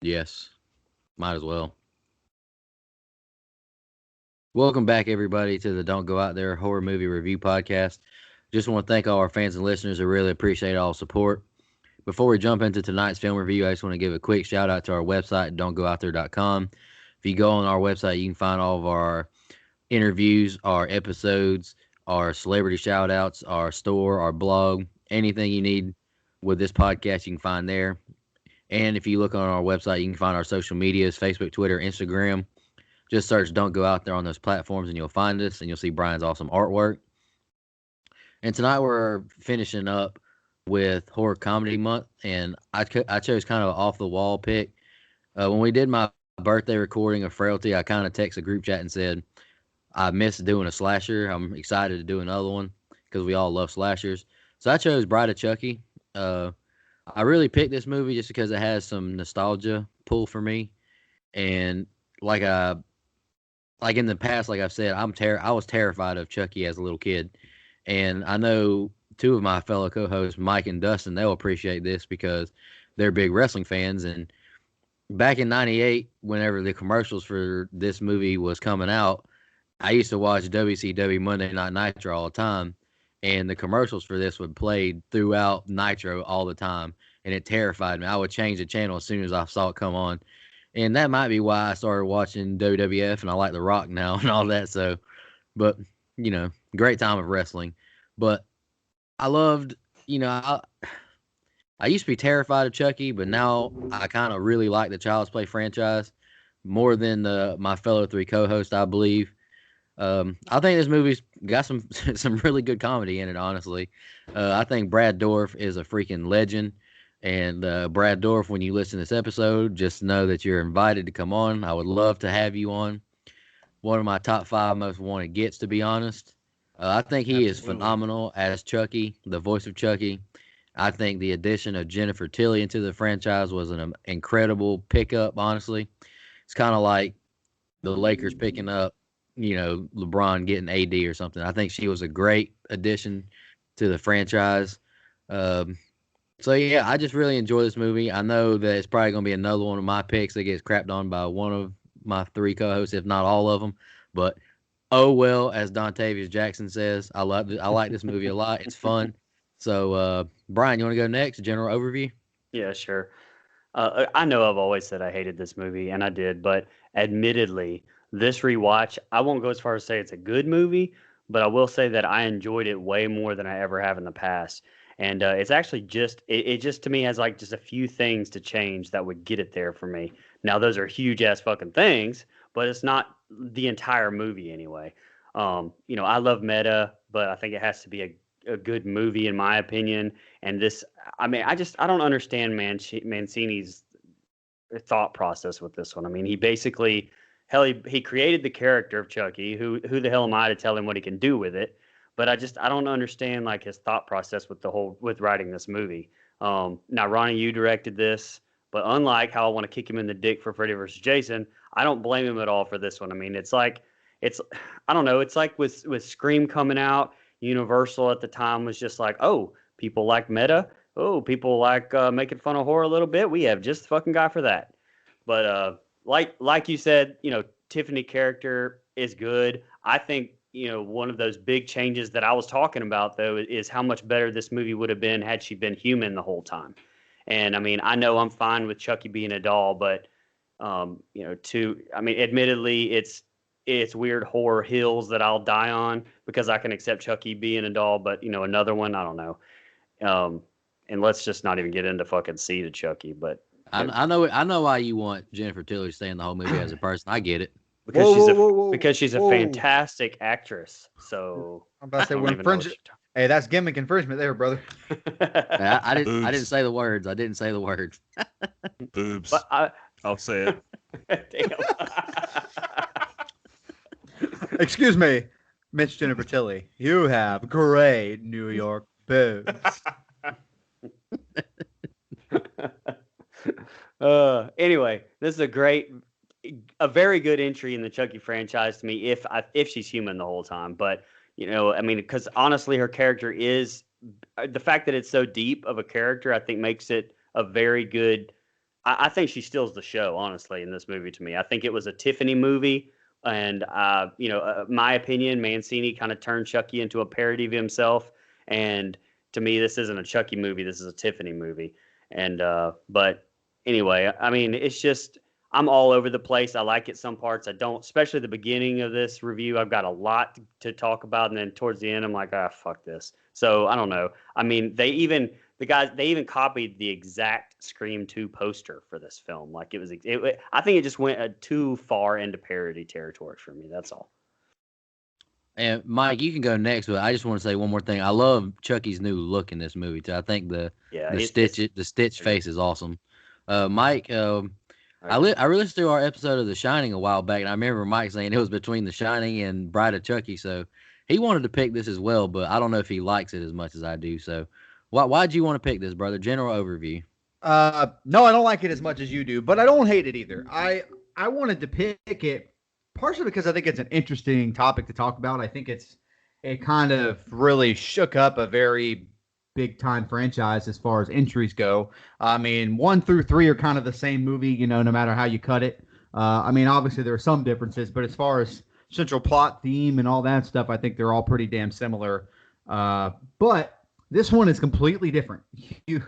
Yes, might as well. Welcome back, everybody, to the Don't Go Out There Horror Movie Review Podcast. Just want to thank all our fans and listeners. I really appreciate all the support. Before we jump into tonight's film review, I just want to give a quick shout out to our website, don'tgoouthere.com. If you go on our website, you can find all of our interviews, our episodes, our celebrity shout outs, our store, our blog, anything you need with this podcast, you can find there. And if you look on our website, you can find our social medias, Facebook, Twitter, Instagram. Just search Don't Go Out There on those platforms and you'll find us and you'll see Brian's awesome artwork. And tonight we're finishing up with Horror Comedy Month. And I chose kind of an off the wall pick. When we did my birthday recording of Frailty, I kind of texted a group chat and said, I missed doing a slasher. I'm excited to do another one because we all love slashers. So I chose Bride of Chucky. I really picked this movie just because it has some nostalgia pull for me. And like like in the past, like I've said, I was terrified of Chucky as a little kid, and I know two of my fellow co-hosts, Mike and Dustin, they'll appreciate this because they're big wrestling fans. And back in '98, whenever the commercials for this movie was coming out, I used to watch WCW Monday Night Nitro all the time, and the commercials for this would play throughout Nitro all the time, and it terrified me. I would change the channel as soon as I saw it come on. And that might be why I started watching WWF and I like The Rock now and all that. So, but, great time of wrestling. But I loved, you know, I used to be terrified of Chucky, but now I kind of really like the Child's Play franchise more than my fellow three co-hosts, I believe. I think this movie's got some really good comedy in it, honestly. I think Brad Dourif is a freaking legend. And Brad Dourif, when you listen to this episode, just know that you're invited to come on. I would love to have you on. One of my top 5 most wanted gets, to be honest. I think he is phenomenal as Chucky, the voice of Chucky. I think the addition of Jennifer Tilly into the franchise was an incredible pickup, honestly. It's kind of like the Lakers picking up, LeBron getting AD or something. I think she was a great addition to the franchise. So, yeah, I just really enjoy this movie. I know that it's probably going to be another one of my picks that gets crapped on by one of my 3 co-hosts, if not all of them. But, oh, well, as Dontavius Jackson says, I like this movie a lot. It's fun. So, Brian, you want to go next? General overview? Yeah, sure. I know I've always said I hated this movie, and I did, but admittedly, this rewatch, I won't go as far as say it's a good movie, but I will say that I enjoyed it way more than I ever have in the past. And it's actually it just to me has like just a few things to change that would get it there for me. Now, those are huge ass fucking things, but it's not the entire movie anyway. I love meta, but I think it has to be a good movie in my opinion. And this, I mean, I don't understand Mancini's thought process with this one. I mean, he basically, hell, he created the character of Chucky. Who the hell am I to tell him what he can do with it? But I don't understand like his thought process with writing this movie. Now, Ronnie, you directed this, but unlike how I want to kick him in the dick for Freddy versus Jason, I don't blame him at all for this one. I mean, it's I don't know. It's like with Scream coming out, Universal at the time was just like, oh, people like meta. Oh, people like making fun of horror a little bit. We have just the fucking guy for that. But like you said, Tiffany character is good. I think one of those big changes that I was talking about though is how much better this movie would have been had she been human the whole time. And I mean, I know I'm fine with Chucky being a doll, but admittedly, it's weird horror hills that I'll die on because I can accept Chucky being a doll, but another one, I don't know. And let's just not even get into fucking Seed of Chucky, but I know why you want Jennifer Tilly to stay in the whole movie as a person. I get it. because Whoa, she's a whoa. fantastic actress. So I'm about to say I don't we're even know what infringing. Hey, that's gimmick infringement there, brother. I didn't say the words. I didn't say the words. Boobs. But I'll say it. damn. Excuse me, Miss Jennifer Tilly. You have great New York boobs. Anyway, this is a very good entry in the Chucky franchise to me if she's human the whole time. But I mean, because honestly, her character is the fact that it's so deep of a character. I think makes it a very good I think she steals the show, honestly, in this movie to me. I think it was a Tiffany movie. And, my opinion, Mancini kind of turned Chucky into a parody of himself. And to me, this isn't a Chucky movie. This is a Tiffany movie. And, but anyway, I mean, it's just, I'm all over the place. I like it some parts. I don't, especially the beginning of this review. I've got a lot to talk about. And then towards the end, I'm like, fuck this. So I don't know. I mean, they even copied the exact Scream 2 poster for this film. Like I think it just went too far into parody territory for me. That's all. And Mike, you can go next, but I just want to say one more thing. I love Chucky's new look in this movie too. I think the Stitch face is awesome. Mike, I listened to our episode of The Shining a while back, and I remember Mike saying it was between The Shining and Bride of Chucky. So he wanted to pick this as well, but I don't know if he likes it as much as I do. So why'd you want to pick this, brother? General overview. No, I don't like it as much as you do, but I don't hate it either. I wanted to pick it partially because I think it's an interesting topic to talk about. I think it kind of really shook up a very big time franchise as far as entries go. I mean, 1 through 3 are kind of the same movie, no matter how you cut it. I mean, obviously there are some differences, but as far as central plot theme and all that stuff, I think they're all pretty damn similar. But this one is completely different. You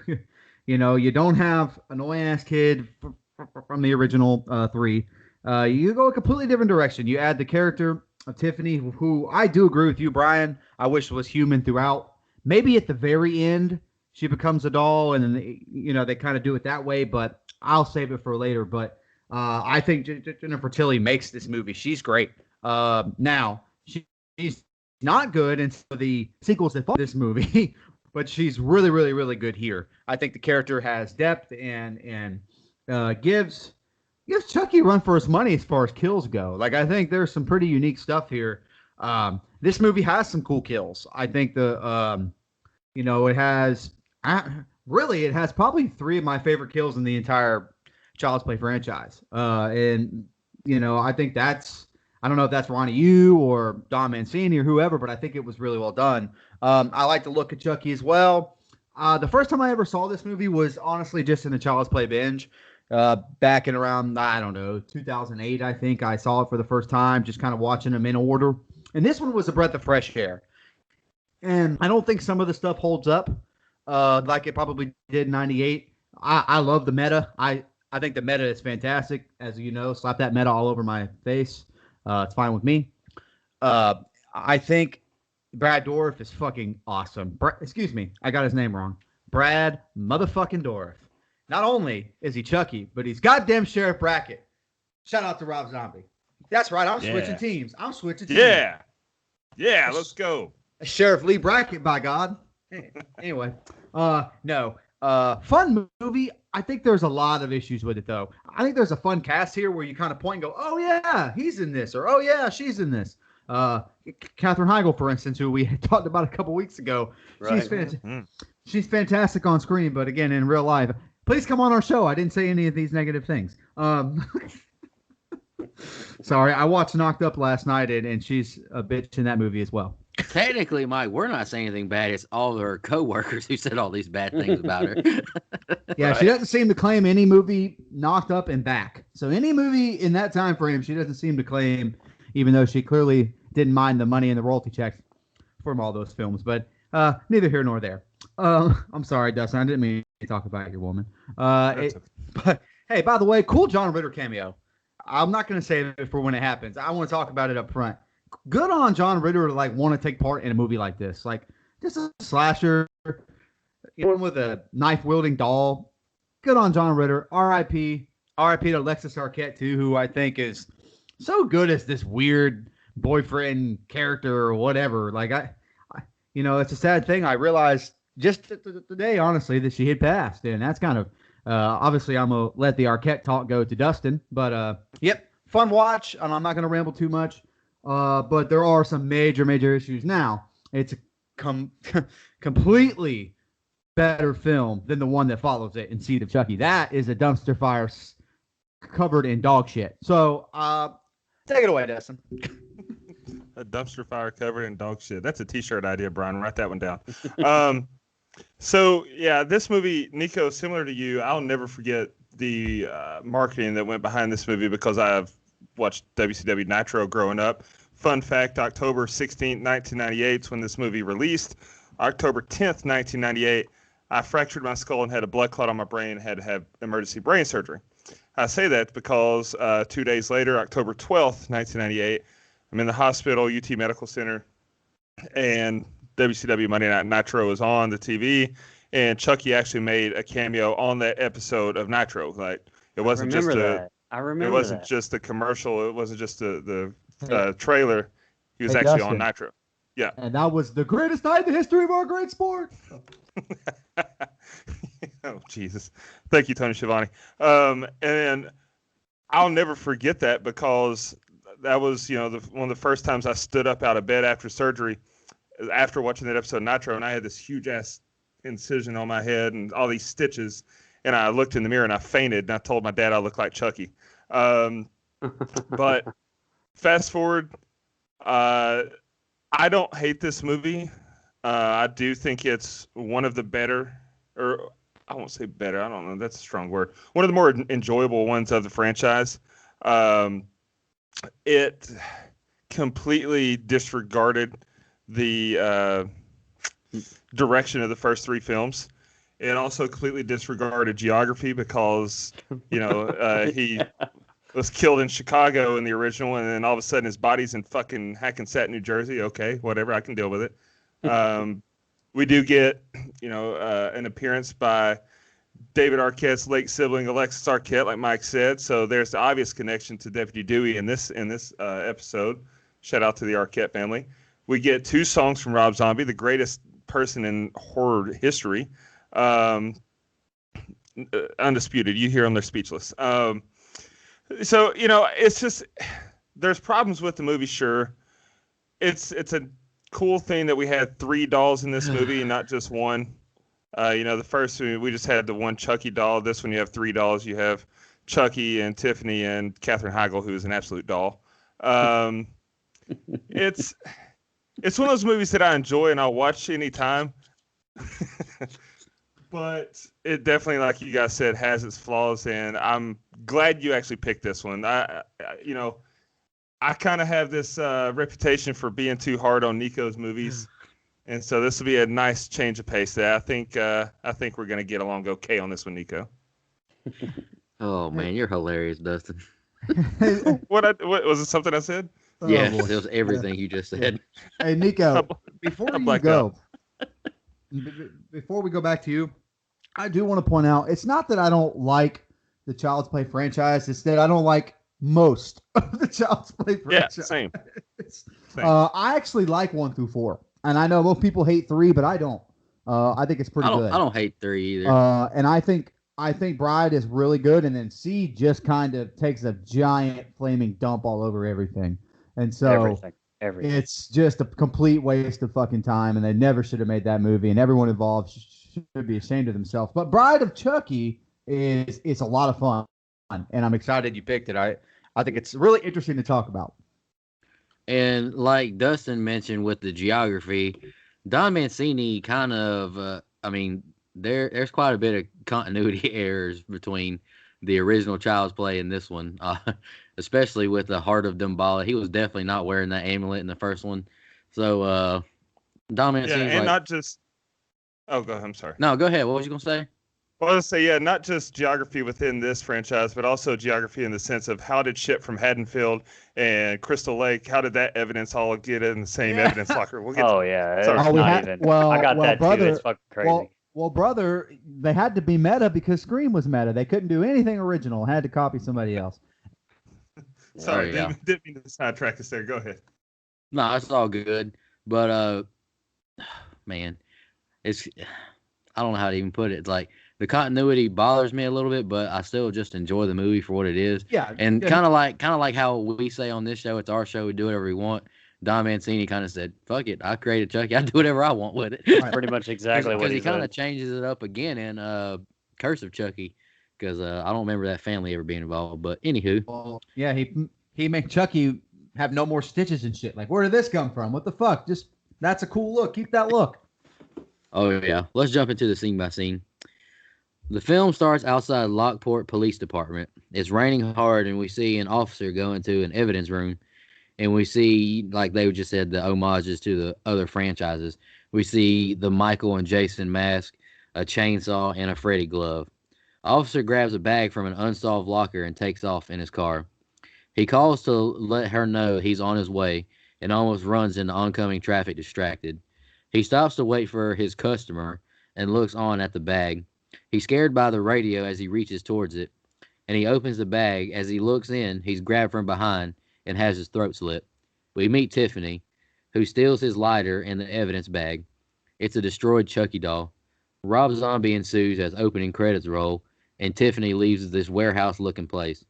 don't have an annoying-ass kid from the original 3. You go a completely different direction. You add the character of Tiffany, who I do agree with you, Brian. I wish was human throughout. Maybe at the very end, she becomes a doll, and then they kind of do it that way. But I'll save it for later. But I think Jennifer Tilly makes this movie. She's great. Now she's not good in the sequels that follow this movie, but she's really, really, really good here. I think the character has depth and gives Chucky a run for his money as far as kills go. Like, I think there's some pretty unique stuff here. This movie has some cool kills. I think it has probably 3 of my favorite kills in the entire Child's Play franchise. I think I don't know if that's Ronnie Yu or Don Mancini or whoever, but I think it was really well done. I like to look at Chucky as well. The first time I ever saw this movie was honestly just in a Child's Play binge. Back in around, I don't know, 2008, I think I saw it for the first time, just kind of watching them in order. And this one was a breath of fresh air. And I don't think some of the stuff holds up like it probably did in 98. I love the meta. I think the meta is fantastic. As you know, slap that meta all over my face. It's fine with me. I think Brad Dourif is fucking awesome. Excuse me, I got his name wrong. Brad motherfucking Dourif. Not only is he Chucky, but he's goddamn Sheriff Brackett. Shout out to Rob Zombie. That's right. I'm switching teams. Yeah, let's go. Sheriff Lee Brackett, by God. Anyway, no. Fun movie. I think there's a lot of issues with it, though. I think there's a fun cast here where you kind of point and go, oh, yeah, he's in this, or oh, yeah, she's in this. Katherine Heigl, for instance, who we talked about a couple weeks ago. Right. She's fantastic on screen, but again, in real life, please come on our show. I didn't say any of these negative things. Sorry, I watched Knocked Up last night, and she's a bitch in that movie as well. Technically, Mike, we're not saying anything bad. It's all of her coworkers who said all these bad things about her. Yeah, right. She doesn't seem to claim any movie Knocked Up and back. So any movie in that time frame, she doesn't seem to claim, even though she clearly didn't mind the money and the royalty checks from all those films. But neither here nor there. I'm sorry, Dustin. I didn't mean to talk about your woman. But hey, by the way, cool John Ritter cameo. I'm not going to say it for when it happens. I want to talk about it up front. Good on John Ritter to want to take part in a movie like this. Just a slasher, one with a knife wielding doll. Good on John Ritter. R.I.P. R.I.P. to Alexis Arquette too, who I think is so good as this weird boyfriend character or whatever. It's a sad thing. I realized just today, honestly, that she had passed, and that's kind of obviously I'm gonna let the Arquette talk go to Dustin. But yep, fun watch, and I'm not gonna ramble too much. But there are some major issues. Now, it's a completely better film than the one that follows it in Seed of Chucky. That is a dumpster fire covered in dog shit. So, take it away, Dustin. A dumpster fire covered in dog shit. That's a t-shirt idea, Brian. Write that one down. So, yeah, this movie, Nico, similar to you, I'll never forget the marketing that went behind this movie because I've watched WCW Nitro growing up. Fun fact, October 16th, 1998 is when this movie released. October 10th, 1998, I fractured my skull and had a blood clot on my brain and had to have emergency brain surgery. I say that because 2 days later, October 12th, 1998, I'm in the hospital, UT Medical Center, and WCW Monday Night Nitro is on the TV, and Chucky actually made a cameo on that episode of Nitro. Like, it wasn't just just the commercial. It wasn't just the trailer. He was actually Dustin. on Nitro. Yeah. And that was the greatest night in the history of our great sport. Oh, Jesus. Thank you, Tony Schiavone. And I'll never forget that because that was, one of the first times I stood up out of bed after surgery, after watching that episode of Nitro, and I had this huge-ass incision on my head and all these stitches, and I looked in the mirror and I fainted, and I told my dad I looked like Chucky. But fast forward, I don't hate this movie. I do think it's one of the better, or I won't say better, I don't know, that's a strong word. One of the more enjoyable ones of the franchise. It completely disregarded the direction of the first three films. It also completely disregarded geography because, he was killed in Chicago in the original, and then all of a sudden his body's in fucking Hackensack, New Jersey. Okay, whatever, I can deal with it. We do get, an appearance by David Arquette's late sibling, Alexis Arquette, like Mike said. So there's the obvious connection to Deputy Dewey in this episode. Shout out to the Arquette family. We get 2 songs from Rob Zombie, the greatest person in horror history. Undisputed. You hear them, they're speechless. So, it's just, there's problems with the movie, sure. It's a cool thing that we had 3 dolls in this movie and not just one. The first movie, we just had the one Chucky doll. This one, you have 3 dolls. You have Chucky and Tiffany and Katherine Heigl, who is an absolute doll. It's one of those movies that I enjoy and I'll watch anytime. But it definitely, like you guys said, has its flaws, and I'm glad you actually picked this one. I kind of have this reputation for being too hard on Nico's movies, and so this will be a nice change of pace there. I think we're going to get along okay on this one, Nico. Oh man, you're hilarious, Dustin. What was it? Something I said? Yeah, it was everything you just said. Hey, Nico, before we go back to you, I do want to point out, it's not that I don't like the Child's Play franchise, it's that I don't like most of the Child's Play franchise. Yeah, same. I actually like 1 through 4, and I know most people hate 3, but I don't. I think it's pretty good. I don't hate 3 either. And I think Bride is really good, and then C just kind of takes a giant flaming dump all over everything. And so everything. It's just a complete waste of fucking time, and they never should have made that movie, and everyone involved should be ashamed of themselves. But Bride of Chucky is a lot of fun, and I'm excited you picked it. I think it's really interesting to talk about. And like Dustin mentioned with the geography, Don Mancini kind of, there's quite a bit of continuity errors between the original Child's Play and this one, especially with the Heart of Damballa. He was definitely not wearing that amulet in the first one. So, Don Mancini. Yeah, and not just. Oh, go ahead. I'm sorry. No, go ahead. What was you going to say? Well, I was going to say, not just geography within this franchise, but also geography in the sense of how did shit from Haddonfield and Crystal Lake, how did that evidence all get in the same evidence locker? We'll get I got that too. It's fucking crazy. Well, brother, they had to be meta because Scream was meta. They couldn't do anything original. Had to copy somebody else. Sorry, didn't mean to sidetrack us there. Go ahead. No, it's all good. But, man, I don't know how to even put it. It's like the continuity bothers me a little bit, but I still just enjoy the movie for what it is. Yeah. And kind of like how we say on this show, it's our show. We do whatever we want. Don Mancini kind of said, fuck it. I created Chucky. I do whatever I want with it. Right. Pretty much exactly what he said. Because he kind of changes it up again in Curse of Chucky. Because I don't remember that family ever being involved. But anywho. Well, yeah, he made Chucky have no more stitches and shit. Like, where did this come from? What the fuck? Just, that's a cool look. Keep that look. Oh, yeah. Let's jump into the scene by scene. The film starts outside Lockport Police Department. It's raining hard, and we see an officer go into an evidence room, and we see, like they just said, the homages to the other franchises. We see the Michael and Jason mask, a chainsaw, and a Freddy glove. Officer grabs a bag from an unsolved locker and takes off in his car. He calls to let her know he's on his way and almost runs into oncoming traffic distracted. He stops to wait for his customer and looks on at the bag. He's scared by the radio as he reaches towards it, and he opens the bag. As he looks in, he's grabbed from behind and has his throat slit. We meet Tiffany, who steals his lighter in the evidence bag. It's a destroyed Chucky doll. Rob Zombie ensues as opening credits roll, and Tiffany leaves this warehouse-looking place.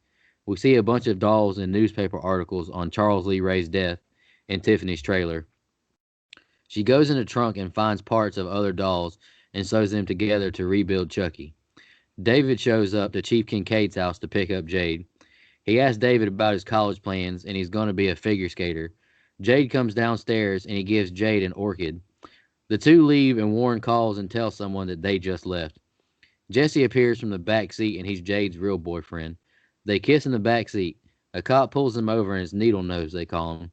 We see a bunch of dolls and newspaper articles on Charles Lee Ray's death in Tiffany's trailer. She goes in the trunk and finds parts of other dolls and sews them together to rebuild Chucky. David shows up to Chief Kincaid's house to pick up Jade. He asks David about his college plans, and he's going to be a figure skater. Jade comes downstairs, and he gives Jade an orchid. The two leave, and Warren calls and tells someone that they just left. Jesse appears from the back seat, and he's Jade's real boyfriend. They kiss in the back seat. A cop pulls him over, and it's Needle Nose, they call him.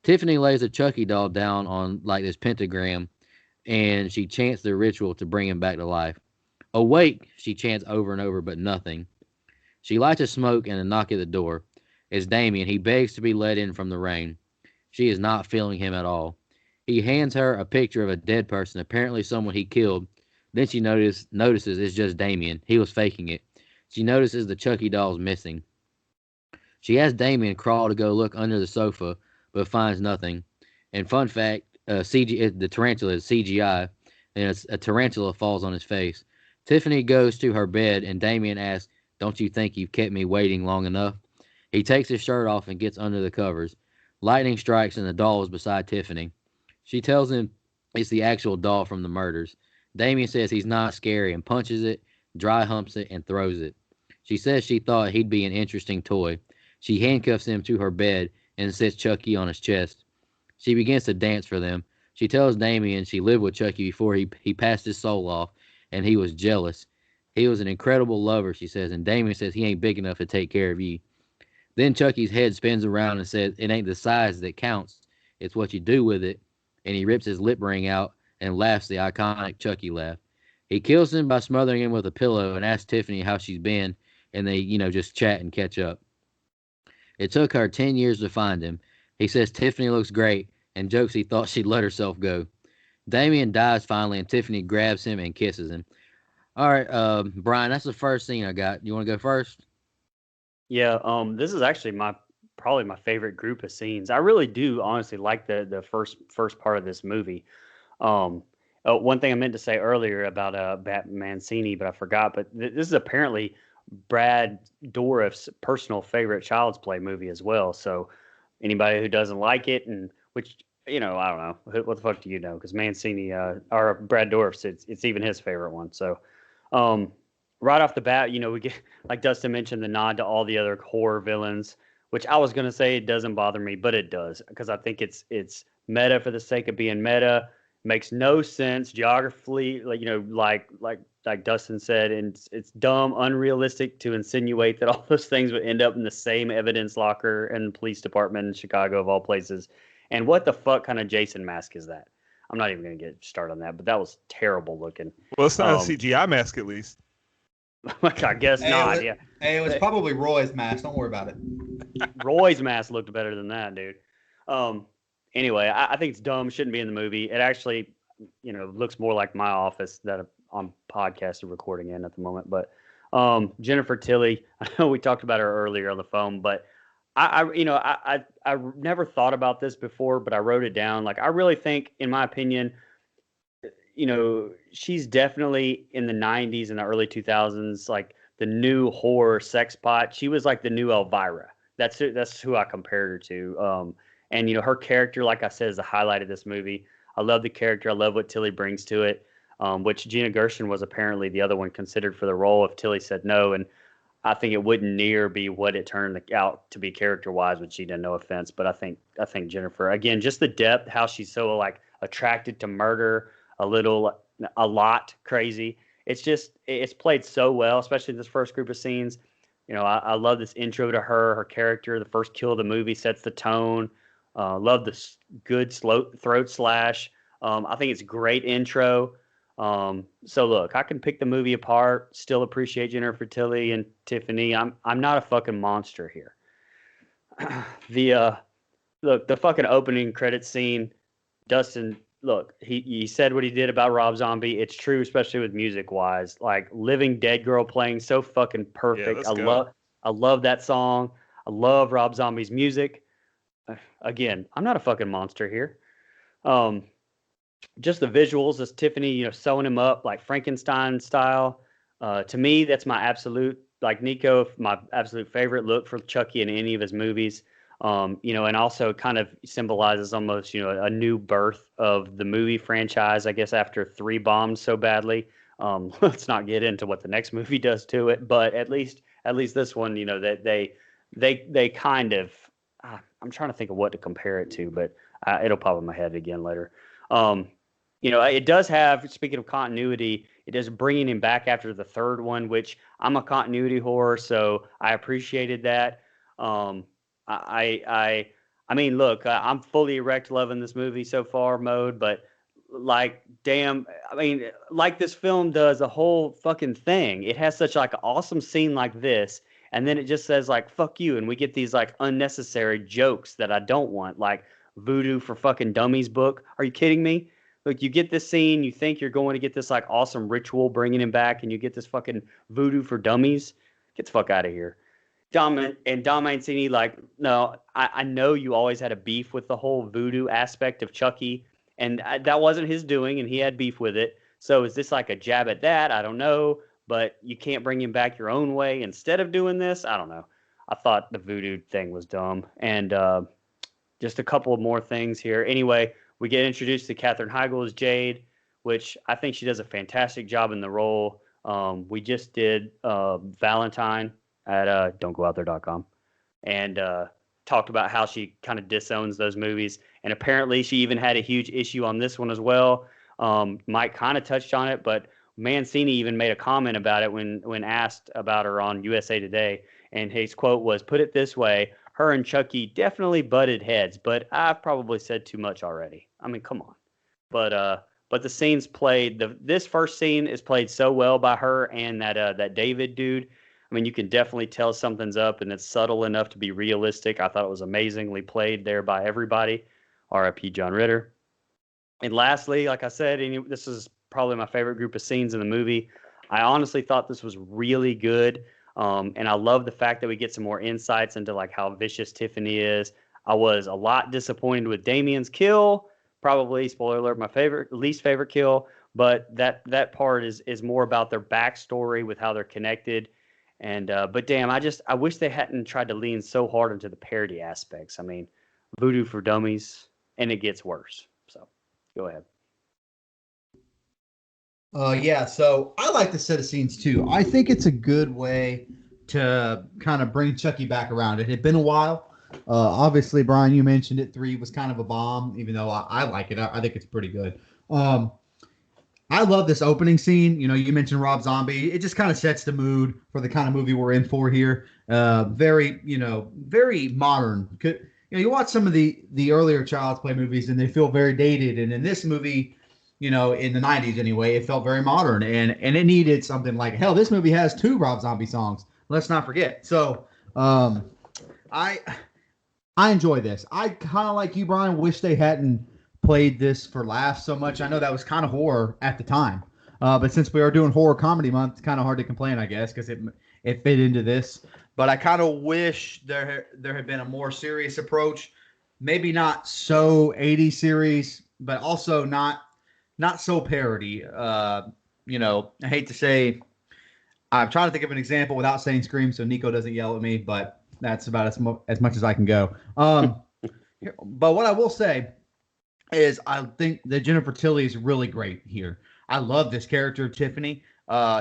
Tiffany lays a Chucky doll down on like this pentagram, and she chants the ritual to bring him back to life. Awake, she chants over and over, but nothing. She lights a smoke and a knock at the door. It's Damien. He begs to be let in from the rain. She is not feeling him at all. He hands her a picture of a dead person, apparently someone he killed. Then she notices it's just Damien. He was faking it. She notices the Chucky doll's missing. She has Damien crawl to go look under the sofa, but finds nothing. And fun fact, the tarantula is CGI, and a tarantula falls on his face. Tiffany goes to her bed, and Damien asks, "Don't you think you've kept me waiting long enough?" He takes his shirt off and gets under the covers. Lightning strikes, and the doll is beside Tiffany. She tells him it's the actual doll from the murders. Damien says he's not scary and punches it, dry humps it, and throws it. She says she thought he'd be an interesting toy. She handcuffs him to her bed and sits Chucky on his chest. She begins to dance for them. She tells Damien she lived with Chucky before he passed his soul off, and he was jealous. He was an incredible lover, she says, and Damien says he ain't big enough to take care of you. Then Chucky's head spins around and says it ain't the size that counts, it's what you do with it, and he rips his lip ring out and laughs the iconic Chucky laugh. He kills him by smothering him with a pillow and asks Tiffany how she's been, and they, just chat and catch up. It took her 10 years to find him. He says Tiffany looks great and jokes he thought she'd let herself go. Damien dies finally, and Tiffany grabs him and kisses him. All right, Brian, that's the first scene I got. You want to go first? Yeah, this is actually probably my favorite group of scenes. I really do honestly like the first part of this movie. One thing I meant to say earlier about Bat Mancini, but I forgot. But this is apparently Brad Dourif's personal favorite Child's Play movie as well. So anybody who doesn't like it, and which I don't know, what the fuck do you know? Because Mancini or Brad Dourif's, it's even his favorite one. So right off the bat, we get, like Dustin mentioned, the nod to all the other horror villains, which I was gonna say it doesn't bother me, but it does, because I think it's meta for the sake of being meta. Makes no sense geographically, like Dustin said, and it's dumb, unrealistic to insinuate that all those things would end up in the same evidence locker in the police department in Chicago, of all places. And what the fuck kind of Jason mask is that? I'm not even going to get started on that, but that was terrible looking. Well, it's not a CGI mask, at least. I guess not. Yeah. Hey, it was probably Roy's mask. Don't worry about it. Roy's mask looked better than that, dude. Anyway, I think it's dumb. Shouldn't be in the movie. It actually, looks more like my office that I'm podcasting recording in at the moment. But Jennifer Tilly, I know we talked about her earlier on the phone, but I never thought about this before, but I wrote it down. Like, I really think, in my opinion, she's definitely in the 90s and the early 2000s, like the new horror sex pot. She was like the new Elvira. That's who I compared her to. And, her character, like I said, is the highlight of this movie. I love the character. I love what Tilly brings to it, which Gina Gershon was apparently the other one considered for the role if Tilly said no. And I think it wouldn't near be what it turned out to be character-wise with Gina, no offense. But I think Jennifer, again, just the depth, how she's so, like, attracted to murder, a lot crazy. it's played so well, especially this first group of scenes. I love this intro to her character. The first kill of the movie sets the tone. Love this good slow throat slash. I think it's a great intro. So look, I can pick the movie apart, still appreciate Jennifer Tilly and Tiffany. I'm not a fucking monster here. The fucking opening credit scene, Dustin, look, he said what he did about Rob Zombie. It's true, especially with music wise. Like Living Dead Girl playing so fucking perfect. I love that song. I love Rob Zombie's music. Again, I'm not a fucking monster here. Just the visuals as Tiffany, sewing him up like Frankenstein style. To me, that's my absolute, like Nico, my absolute favorite look for Chucky in any of his movies. And also kind of symbolizes almost, a new birth of the movie franchise, I guess, after 3 bombed so badly. Let's not get into what the next movie does to it, but at least this one, that they kind of, I'm trying to think of what to compare it to, but it'll pop in my head again later. It does have, speaking of continuity, it is bringing him back after the 3rd one, which I'm a continuity whore, so I appreciated that. I mean, look, I'm fully erect loving this movie so far mode, but like, damn, I mean, like this film does a whole fucking thing. It has such like an awesome scene like this, and then it just says like, fuck you. And we get these like unnecessary jokes that I don't want, like Voodoo for fucking Dummies book. Are you kidding me? Look, you get this scene, you think you're going to get this like awesome ritual bringing him back, and you get this fucking Voodoo for Dummies. Get the fuck out of here. Dom Mancini, like, no, I know you always had a beef with the whole voodoo aspect of Chucky, and that wasn't his doing, and he had beef with it. So is this like a jab at that? I don't know, but you can't bring him back your own way instead of doing this? I don't know. I thought the voodoo thing was dumb. And just a couple of more things here. Anyway, we get introduced to Katherine Heigl as Jade, which I think she does a fantastic job in the role. We just did Valentine at don'tgooutthere.com and talked about how she kind of disowns those movies. And apparently she even had a huge issue on this one as well. Mike kind of touched on it, but Mancini even made a comment about it when asked about her on USA Today. And his quote was, "Put it this way, her and Chucky definitely butted heads, but I've probably said too much already." I mean, come on. But the scenes played, this first scene is played so well by her and that David dude. I mean, you can definitely tell something's up, and it's subtle enough to be realistic. I thought it was amazingly played there by everybody. R.I.P. John Ritter. And lastly, like I said, this is probably my favorite group of scenes in the movie. I honestly thought this was really good. And I love the fact that we get some more insights into like how vicious Tiffany is. I was a lot disappointed with Damien's kill. Probably, spoiler alert, my least favorite kill. But that part is more about their backstory with how they're connected. And but damn, I wish they hadn't tried to lean so hard into the parody aspects. I mean, Voodoo for Dummies, and it gets worse. So go ahead. Yeah, so I like the set of scenes too. I think it's a good way to kind of bring Chucky back around. It had been a while. Obviously, Brian, you mentioned it. 3 was kind of a bomb, even though I like it. I think it's pretty good. I love this opening scene. You mentioned Rob Zombie. It just kind of sets the mood for the kind of movie we're in for here. Very modern. You watch some of the earlier Child's Play movies, and they feel very dated. And in this movie, in the 90s anyway, it felt very modern. And it needed something like, hell, this movie has 2 Rob Zombie songs. Let's not forget. So I enjoy this. I kind of like you, Brian, wish they hadn't played this for laughs so much. I know that was kind of horror at the time, but since we are doing horror comedy month, it's kind of hard to complain, I guess, because it fit into this. But I kind of wish there had been a more serious approach, maybe not so 80s series, but also not so parody. I hate to say, I'm trying to think of an example without saying Scream, so Nico doesn't yell at me, but that's about as much as I can go. But what I will say is I think that Jennifer Tilly is really great here. I love this character, Tiffany.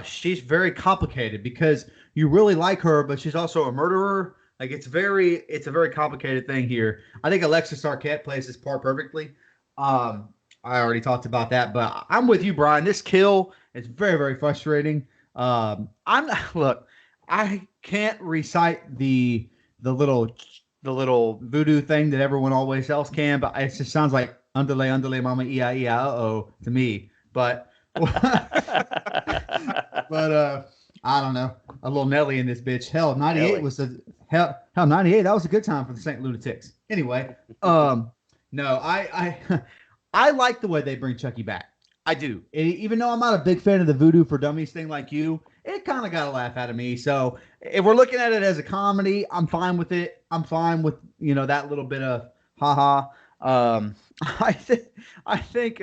She's very complicated because you really like her, but she's also a murderer. Like it's a very complicated thing here. I think Alexis Arquette plays this part perfectly. I already talked about that, but I'm with you, Brian. This kill It's very, very frustrating. Look, I can't recite the little the little voodoo thing that everyone always else can, but it just sounds like underlay, underlay, mama, uh-oh to me. But I don't know. A little Nelly in this bitch. Hell, 98 Nelly. was a hell 98. That was a good time for the St. Lunatics. Anyway, no, I like the way they bring Chucky back. I do. Even though I'm not a big fan of the voodoo for dummies thing like you, it kind of got a laugh out of me. So if we're looking at it as a comedy, I'm fine with it. I'm fine with, that little bit of haha. I think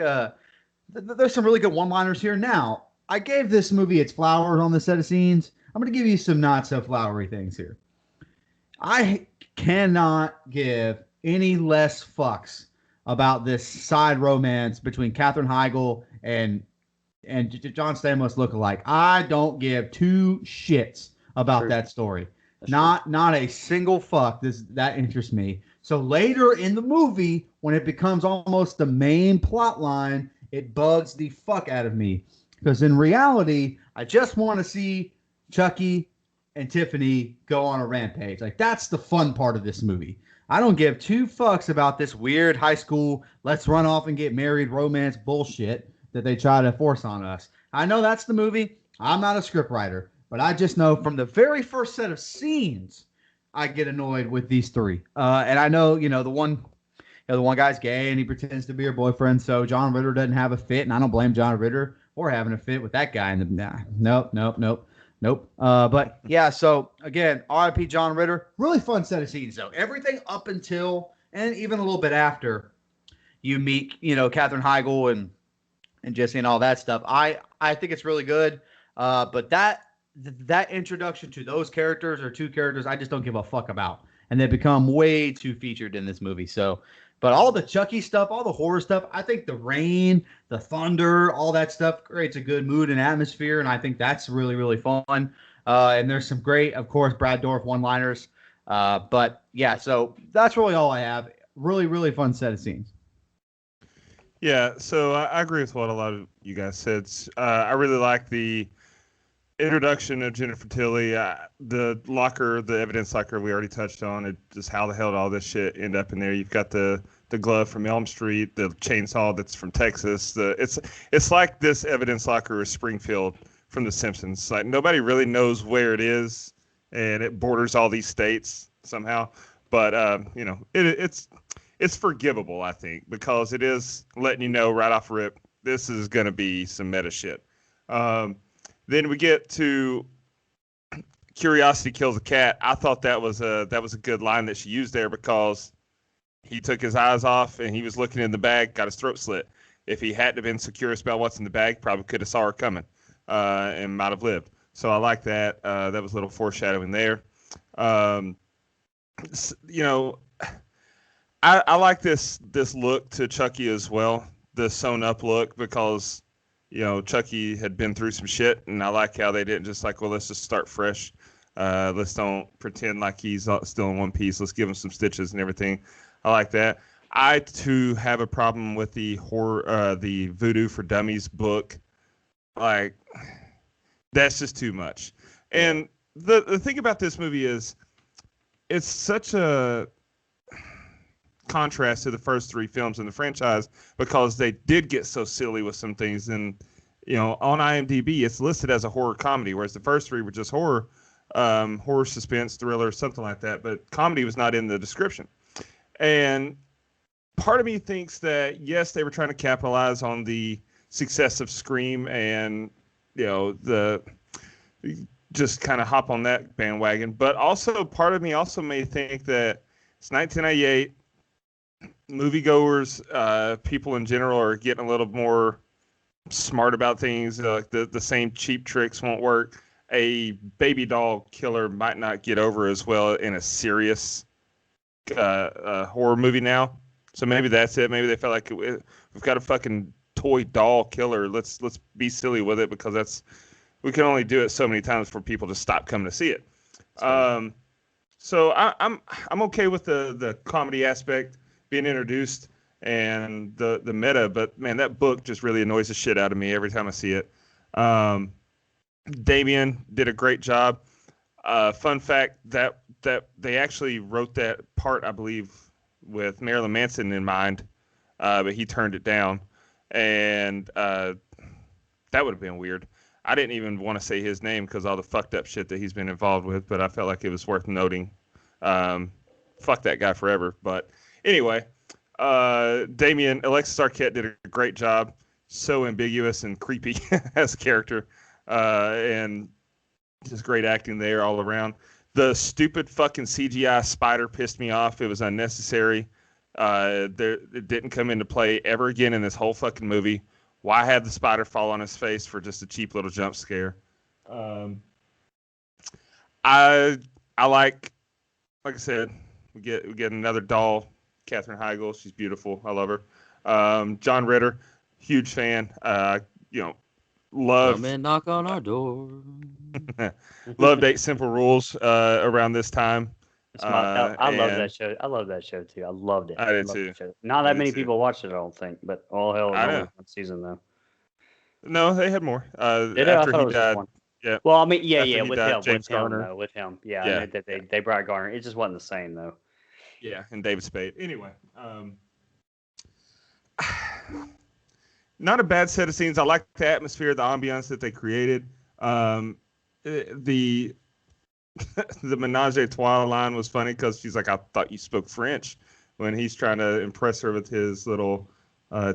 there's some really good one-liners here. Now, I gave this movie its flowers on the set of scenes. I'm going to give you some not so flowery things here. I cannot give any less fucks about this side romance between Katherine Heigl and John Stamos lookalike. I don't give two shits about that story. Not a single fuck that interests me. So later in the movie, when it becomes almost the main plot line, it bugs the fuck out of me. Because in reality, I just want to see Chucky and Tiffany go on a rampage. Like, that's the fun part of this movie. I don't give two fucks about this weird high school, let's run off and get married romance bullshit that they try to force on us. I know that's the movie. I'm not a scriptwriter, but I just know from the very first set of scenes, I get annoyed with these three. And I know, the one guy's gay and he pretends to be her boyfriend, so John Ritter doesn't have a fit, and I don't blame John Ritter or having a fit with that guy. Nope. But yeah, so again, RIP John Ritter. Really fun set of scenes, though. Everything up until and even a little bit after you meet, Katherine Heigl and Jesse and all that stuff. I think it's really good. But that introduction to those characters or two characters, I just don't give a fuck about, and they become way too featured in this movie. So. But all the Chucky stuff, all the horror stuff, I think the rain, the thunder, all that stuff creates a good mood and atmosphere, and I think that's really, really fun. And there's some great, of course, Brad Dourif one-liners. But, yeah, so that's really all I have. Really, really fun set of scenes. Yeah, so I agree with what a lot of you guys said. I really like the introduction of Jennifer Tilly, the locker, the evidence locker we already touched on. It just how the hell did all this shit end up in there? You've got the glove from Elm Street, the chainsaw that's from Texas. It's like this evidence locker is Springfield from The Simpsons. Like nobody really knows where it is, and it borders all these states somehow. But it's forgivable, I think, because it is letting you know right off rip this is gonna be some meta shit. Then we get to curiosity kills a cat. I thought that was a good line that she used there because he took his eyes off and he was looking in the bag, got his throat slit. If he hadn't have been so curious about what's in the bag, probably could have saw her coming and might have lived. So I like that. That was a little foreshadowing there. I like this look to Chucky as well, the sewn up look, because Chucky had been through some shit, and I like how they didn't just like, well, let's just start fresh. Let's don't pretend like he's still in one piece. Let's give him some stitches and everything. I like that. I, too, have a problem with the horror, the Voodoo for Dummies book. Like, that's just too much. And the thing about this movie is it's such a contrast to the first three films in the franchise because they did get so silly with some things. And on IMDb it's listed as a horror comedy, whereas the first three were just horror suspense thriller, something like that, but comedy was not in the description. And part of me thinks that yes, they were trying to capitalize on the success of Scream and the just kind of hop on that bandwagon, but also part of me also may think that it's 1998. Moviegoers, people in general, are getting a little more smart about things. Like the same cheap tricks won't work. A baby doll killer might not get over as well in a serious horror movie now. So maybe that's it. Maybe they felt like we've got a fucking toy doll killer. Let's be silly with it because we can only do it so many times for people to stop coming to see it. So I'm okay with the comedy aspect being introduced and the meta, but man, that book just really annoys the shit out of me every time I see it. Damien did a great job. Fun fact that they actually wrote that part, I believe, with Marilyn Manson in mind, but he turned it down, and that would have been weird. I didn't even want to say his name because all the fucked up shit that he's been involved with, but I felt like it was worth noting. Fuck that guy forever. But anyway, Damien, Alexis Arquette did a great job. So ambiguous and creepy as a character, and just great acting there all around. The stupid fucking CGI spider pissed me off. It was unnecessary. It didn't come into play ever again in this whole fucking movie. Why have the spider fall on his face for just a cheap little jump scare? I like I said, we get another doll, Katherine Heigl. She's beautiful. I love her. John Ritter, huge fan. Love. Come and knock on our door. Loved 8 Simple Rules around this time. I love that show. I love that show too. I loved it. I did too. Not that many people watched it, I don't think, but all hell, I know. only one season though. No, they had more. Did after he died. Yeah. Well, I mean, James Garner. with him. Yeah. I mean, they brought Garner. It just wasn't the same though. Yeah, and David Spade. Anyway, not a bad set of scenes. I like the atmosphere, the ambiance that they created. The menage a trois line was funny because she's like, "I thought you spoke French," when he's trying to impress her with his little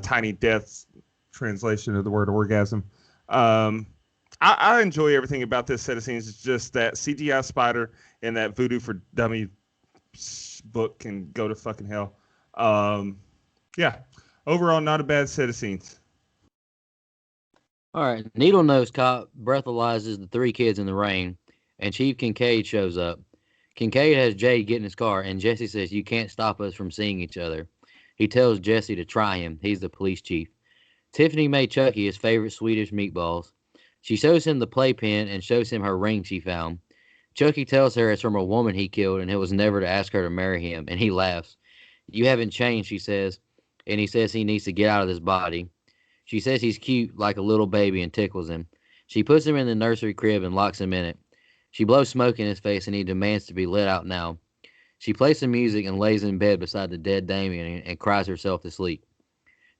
tiny death translation of the word orgasm. I enjoy everything about this set of scenes. It's just that CGI spider and that Voodoo for Dummy book can go to fucking hell. Yeah. Overall, not a bad set of scenes. All right. Needle Nose Cop breathalyzes the 3 kids in the rain, and Chief Kincaid shows up. Kincaid has Jade get in his car, and Jesse says, "You can't stop us from seeing each other." He tells Jesse to try him. He's the police chief. Tiffany made Chucky his favorite Swedish meatballs. She shows him the playpen and shows him her ring she found. Chucky tells her it's from a woman he killed and it was never to ask her to marry him, and he laughs. "You haven't changed," she says, and he says he needs to get out of this body. She says he's cute like a little baby and tickles him. She puts him in the nursery crib and locks him in it. She blows smoke in his face and he demands to be let out now. She plays some music and lays in bed beside the dead Damien and cries herself to sleep.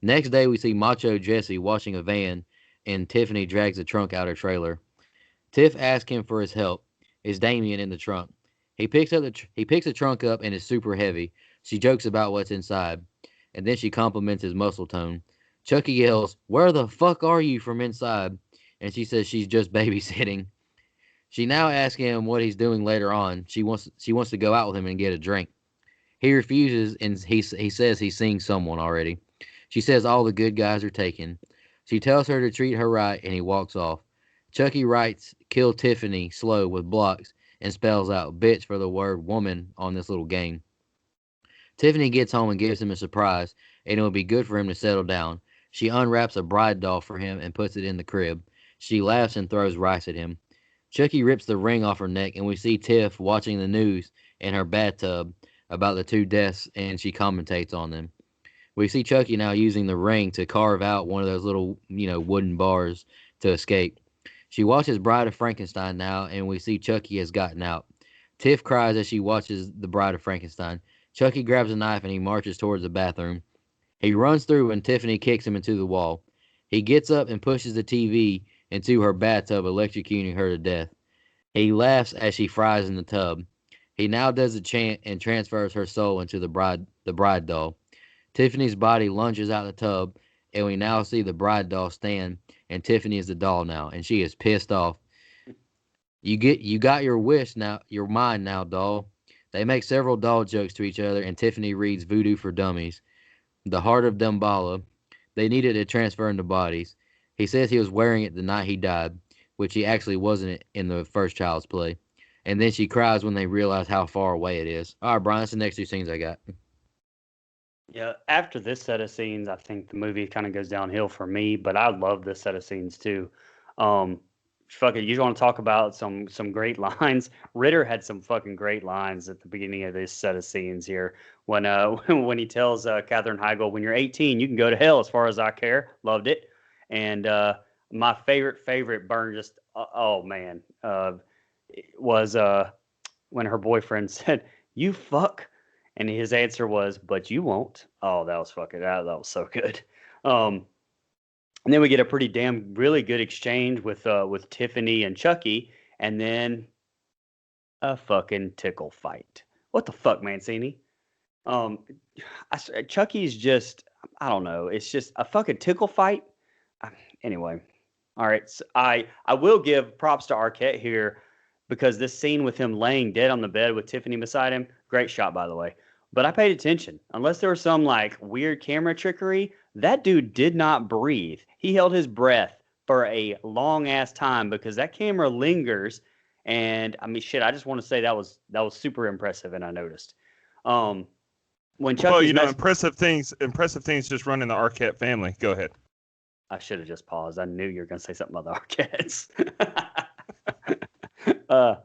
Next day, we see Macho Jesse washing a van, and Tiffany drags the trunk out her trailer. Tiff asks him for his help. Is Damien in the trunk? He picks the trunk up and it's super heavy. She jokes about what's inside, and then she compliments his muscle tone. Chucky yells, "Where the fuck are you?" from inside, and she says she's just babysitting. She now asks him what he's doing later on. She wants to go out with him and get a drink. He refuses, and he says he's seen someone already. She says all the good guys are taken. She tells her to treat her right, and he walks off. Chucky writes, "Kill Tiffany" slow with blocks and spells out bitch for the word woman on this little game. Tiffany gets home and gives him a surprise, and it would be good for him to settle down. She unwraps a bride doll for him and puts it in the crib. She laughs and throws rice at him. Chucky rips the ring off her neck, and we see Tiff watching the news in her bathtub about the 2 deaths, and she commentates on them. We see Chucky now using the ring to carve out one of those little, wooden bars to escape. She watches Bride of Frankenstein now, and we see Chucky has gotten out. Tiff cries as she watches the Bride of Frankenstein. Chucky grabs a knife and he marches towards the bathroom. He runs through and Tiffany kicks him into the wall. He gets up and pushes the TV into her bathtub, electrocuting her to death. He laughs as she fries in the tub. He now does a chant and transfers her soul into the bride doll. Tiffany's body lunges out the tub, and we now see the bride doll stand, and Tiffany is the doll now, and she is pissed off. You got your wish now, your mind now, doll. They make several doll jokes to each other, and Tiffany reads Voodoo for Dummies. The Heart of Dumbala. They needed to transfer into bodies. He says he was wearing it the night he died, which he actually wasn't in the first Child's Play. And then she cries when they realize how far away it is. All right, Brian, that's the next 2 scenes I got. Yeah, after this set of scenes, I think the movie kind of goes downhill for me, but I love this set of scenes too. Fuck it, you want to talk about some great lines? Ritter had some fucking great lines at the beginning of this set of scenes here. When when he tells Katherine Heigl, "When you're 18, you can go to hell as far as I care." Loved it. And my favorite burn just oh man was when her boyfriend said, "You fuck," and his answer was, "But you won't." Oh, that was fucking that was so good. And then we get a pretty really good exchange with Tiffany and Chucky, and then a fucking tickle fight. What the fuck, Mancini? Um, Chucky's just I don't know. It's just a fucking tickle fight. Anyway, all right. So I will give props to Arquette here because this scene with him laying dead on the bed with Tiffany beside him, great shot by the way. But I paid attention. Unless there was some like weird camera trickery, that dude did not breathe. He held his breath for a long ass time because that camera lingers. And I mean, shit. I just want to say that was super impressive, and I noticed. When Chucky's impressive things just run in the Arquette family. Go ahead. I should have just paused. I knew you were going to say something about the Arquettes.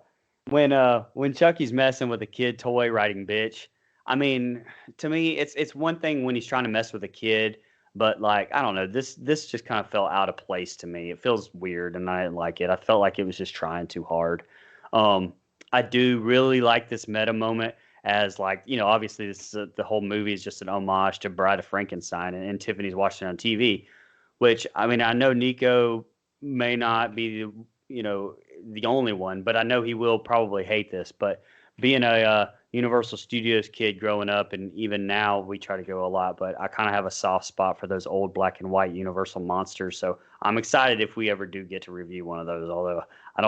When Chucky's messing with a kid toy writing bitch, I mean, to me, it's one thing when he's trying to mess with a kid, but like, I don't know, this just kind of felt out of place to me. It feels weird and I didn't like it. I felt like it was just trying too hard. I do really like this meta moment as like, obviously this is the whole movie is just an homage to Bride of Frankenstein and Tiffany's watching it on TV, which, I mean, I know Nico may not be, the only one, but I know he will probably hate this, but being a Universal Studios kid growing up, and even now we try to go a lot, but I kind of have a soft spot for those old black and white Universal monsters. So I'm excited if we ever do get to review one of those, although I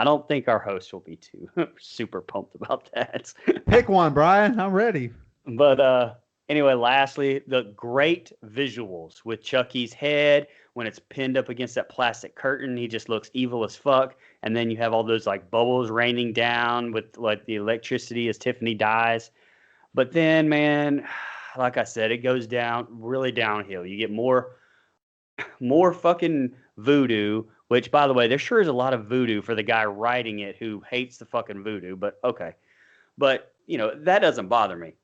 don't think our host will be too super pumped about that. Pick one, Brian. I'm ready. But anyway, lastly, the great visuals with Chucky's head when it's pinned up against that plastic curtain. He just looks evil as fuck. And then you have all those like bubbles raining down with like the electricity as Tiffany dies. But then, man, like I said, it goes down really downhill. You get more fucking voodoo, which, by the way, there sure is a lot of voodoo for the guy writing it who hates the fucking voodoo. But okay. But, that doesn't bother me.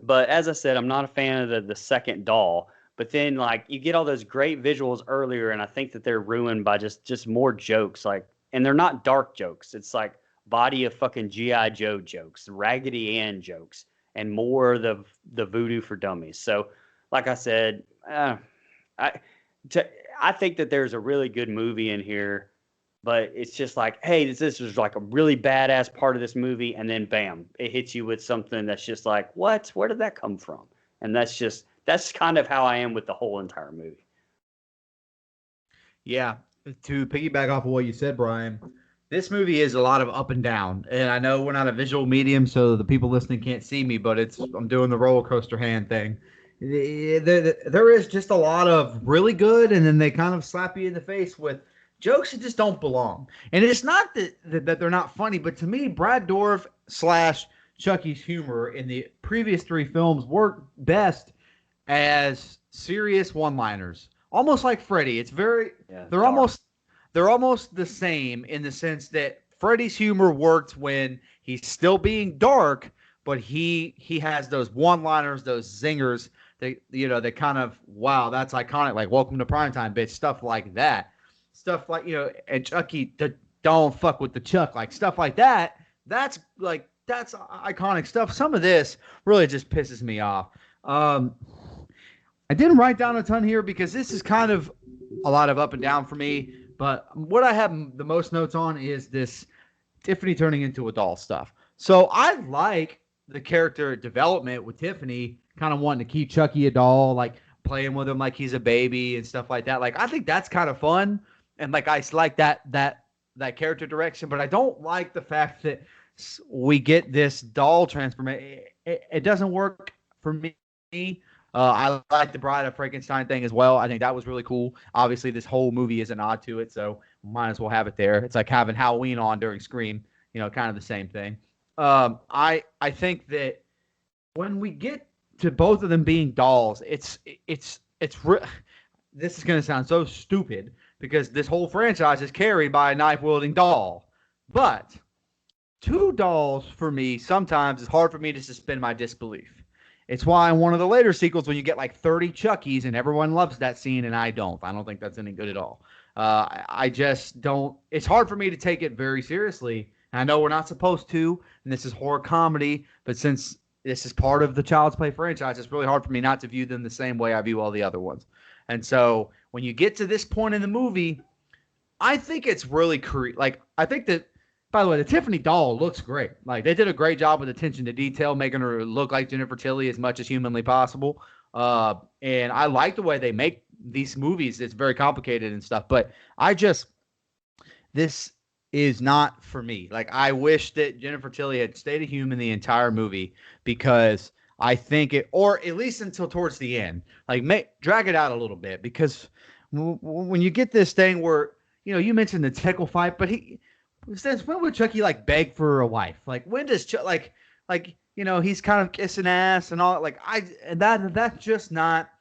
But as I said, I'm not a fan of the second doll. But then, like, you get all those great visuals earlier, and I think that they're ruined by just more jokes. Like, and they're not dark jokes. It's like body of fucking G.I. Joe jokes, Raggedy Ann jokes, and more of the voodoo for dummies. So, like I said, I think that there's a really good movie in here, but it's just like, hey, this is like a really badass part of this movie, and then bam, it hits you with something that's just like, what? Where did that come from? And that's kind of how I am with the whole entire movie. Yeah, to piggyback off of what you said, Brian, this movie is a lot of up and down. And I know we're not a visual medium, so the people listening can't see me, but I'm doing the roller coaster hand thing. There is just a lot of really good, and then they kind of slap you in the face with jokes that just don't belong. And it's not that they're not funny, but to me, Brad Dourif / Chucky's humor in the previous three films worked best as serious one-liners, almost like Freddy. It's very they're almost the same in the sense that Freddy's humor worked when he's still being dark, but he has those one-liners, those zingers that that kind of wow, that's iconic, like welcome to primetime, bitch, stuff like that. Stuff like, and Chucky, don't fuck with the Chuck, like stuff like that. That's iconic stuff. Some of this really just pisses me off. I didn't write down a ton here because this is kind of a lot of up and down for me. But what I have the most notes on is this Tiffany turning into a doll stuff. So I like the character development with Tiffany kind of wanting to keep Chucky a doll, like playing with him like he's a baby and stuff like that. Like, I think that's kind of fun. And like, I like that character direction, but I don't like the fact that we get this doll transformation. It doesn't work for me. I like the Bride of Frankenstein thing as well. I think that was really cool. Obviously, this whole movie is a nod to it, so might as well have it there. It's like having Halloween on during Scream, kind of the same thing. I think that when we get to both of them being dolls, this is going to sound so stupid because this whole franchise is carried by a knife-wielding doll. But two dolls, for me, sometimes it's hard for me to suspend my disbelief. It's why in one of the later sequels, when you get like 30 Chuckies and everyone loves that scene, and I don't think that's any good at all. I just don't. It's hard for me to take it very seriously. And I know we're not supposed to, and this is horror comedy, but since this is part of the Child's Play franchise, it's really hard for me not to view them the same way I view all the other ones. And so when you get to this point in the movie, I think it's really like I think that. By the way, the Tiffany doll looks great. Like, they did a great job with attention to detail, making her look like Jennifer Tilly as much as humanly possible. And I like the way they make these movies. It's very complicated and stuff. But this is not for me. Like, I wish that Jennifer Tilly had stayed a human the entire movie, because I think or at least until towards the end, like, drag it out a little bit, because when you get this thing where, you mentioned the tickle fight, but since when would Chucky like beg for a wife? Like, when does he's kind of kissing ass and all, like, that's just not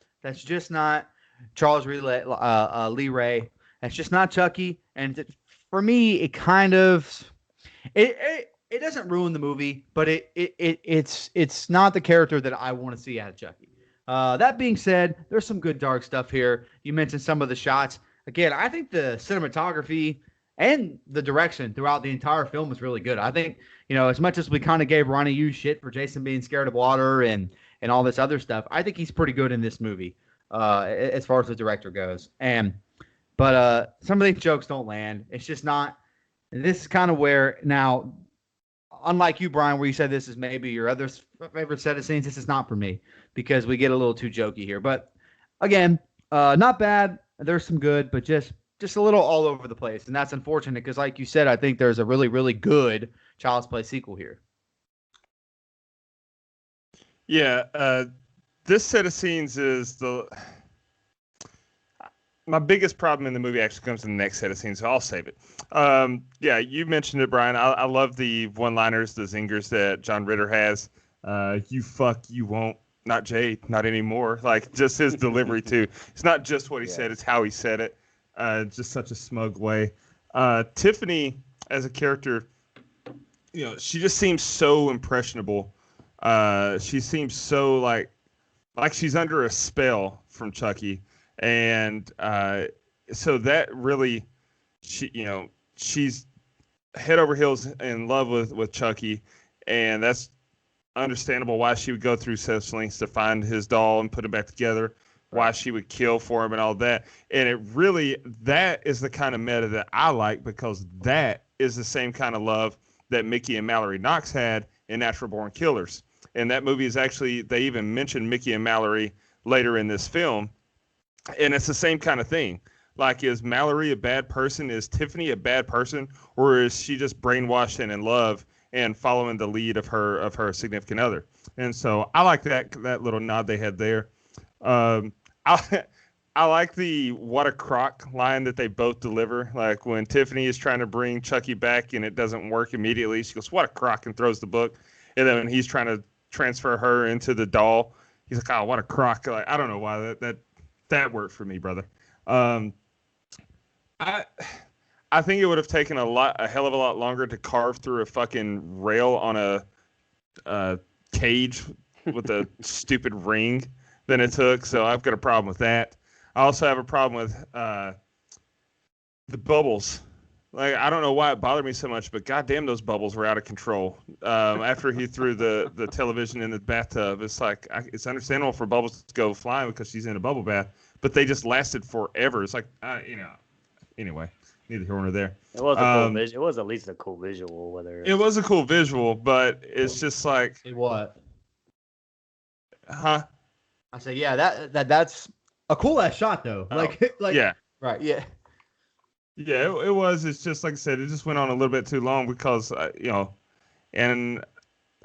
Charles Lee Ray. That's just not Chucky. And for me, it kind of it doesn't ruin the movie, but it's not the character that I want to see out of Chucky. That being said, there's some good dark stuff here. You mentioned some of the shots. Again, I think the cinematography and the direction throughout the entire film is really good. I think, as much as we kind of gave Ronnie Yu shit for Jason being scared of water and all this other stuff, I think he's pretty good in this movie, as far as the director goes. But some of these jokes don't land. It's just not. This is kind of where, now, unlike you, Brian, where you said this is maybe your other favorite set of scenes, this is not for me, because we get a little too jokey here. But again, not bad. There's some good, but just a little all over the place. And that's unfortunate, because like you said, I think there's a really, really good Child's Play sequel here. Yeah, this set of scenes is my biggest problem in the movie actually comes in the next set of scenes, so I'll save it. Yeah, you mentioned it, Brian. I love the one-liners, the zingers that John Ritter has. You fuck, you won't. Not Jade, not anymore. Like, just his delivery, too. It's not just what he said, it's how he said it. Just such a smug way. Tiffany, as a character, she just seems so impressionable. She seems so like she's under a spell from Chucky, and so that really, she's head over heels in love with Chucky, and that's understandable why she would go through such lengths to find his doll and put it back together. Why she would kill for him and all that. And that is the kind of meta that I like, because that is the same kind of love that Mickey and Mallory Knox had in Natural Born Killers. And that movie is actually, they even mentioned Mickey and Mallory later in this film. And it's the same kind of thing. Like, is Mallory a bad person? Is Tiffany a bad person? Or is she just brainwashed and in love and following the lead of her significant other? And so I like that little nod they had there. I like the "what a crock" line that they both deliver. Like, when Tiffany is trying to bring Chucky back and it doesn't work immediately, she goes, "What a crock," and throws the book. And then when he's trying to transfer her into the doll, he's like, "Oh, what a crock!" Like, I don't know why that worked for me, brother. I think it would have taken a hell of a lot longer to carve through a fucking rail on a cage with a stupid ring than it took, so I've got a problem with that. I also have a problem with the bubbles. Like, I don't know why it bothered me so much, but goddamn, those bubbles were out of control. After he threw the television in the bathtub, it's like, it's understandable for bubbles to go flying because she's in a bubble bath, but they just lasted forever. It's like, anyway, neither here nor there. It was a cool visual. It was at least a cool visual. It was a cool visual, but it's just like, what? Huh? I say, yeah, that's a cool ass shot though. Yeah, right, yeah. Yeah, it was. It's just like I said, it just went on a little bit too long because, and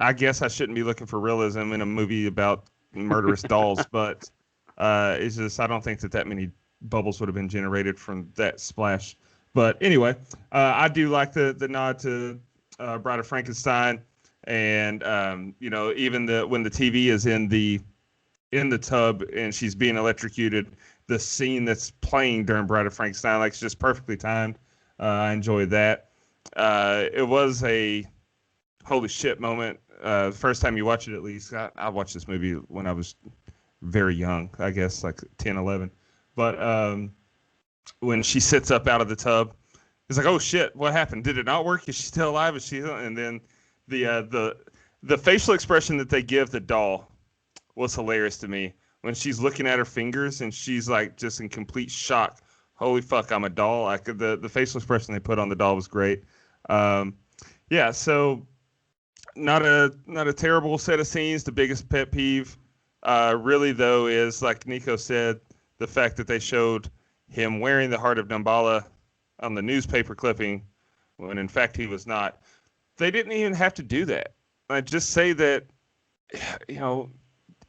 I guess I shouldn't be looking for realism in a movie about murderous dolls, but it's just, I don't think that many bubbles would have been generated from that splash. But anyway, I do like the nod to Bride of Frankenstein, and even when the TV is in the tub and she's being electrocuted, the scene that's playing during Bride of Frankenstein, like, it's just perfectly timed. I enjoyed that. It was a holy shit moment. First time you watch it, at least. I watched this movie when I was very young, I guess, like 10, 11. But when she sits up out of the tub, it's like, oh shit, what happened? Did it not work? Is she still alive? Is she? And then the facial expression that they give the doll was hilarious to me when she's looking at her fingers and she's like just in complete shock. Holy fuck, I'm a doll. Like the facial expression they put on the doll was great. Yeah, so not a terrible set of scenes. The biggest pet peeve, really though, is like Nico said, the fact that they showed him wearing the Heart of Damballa on the newspaper clipping when in fact he was not. They didn't even have to do that. I just say that,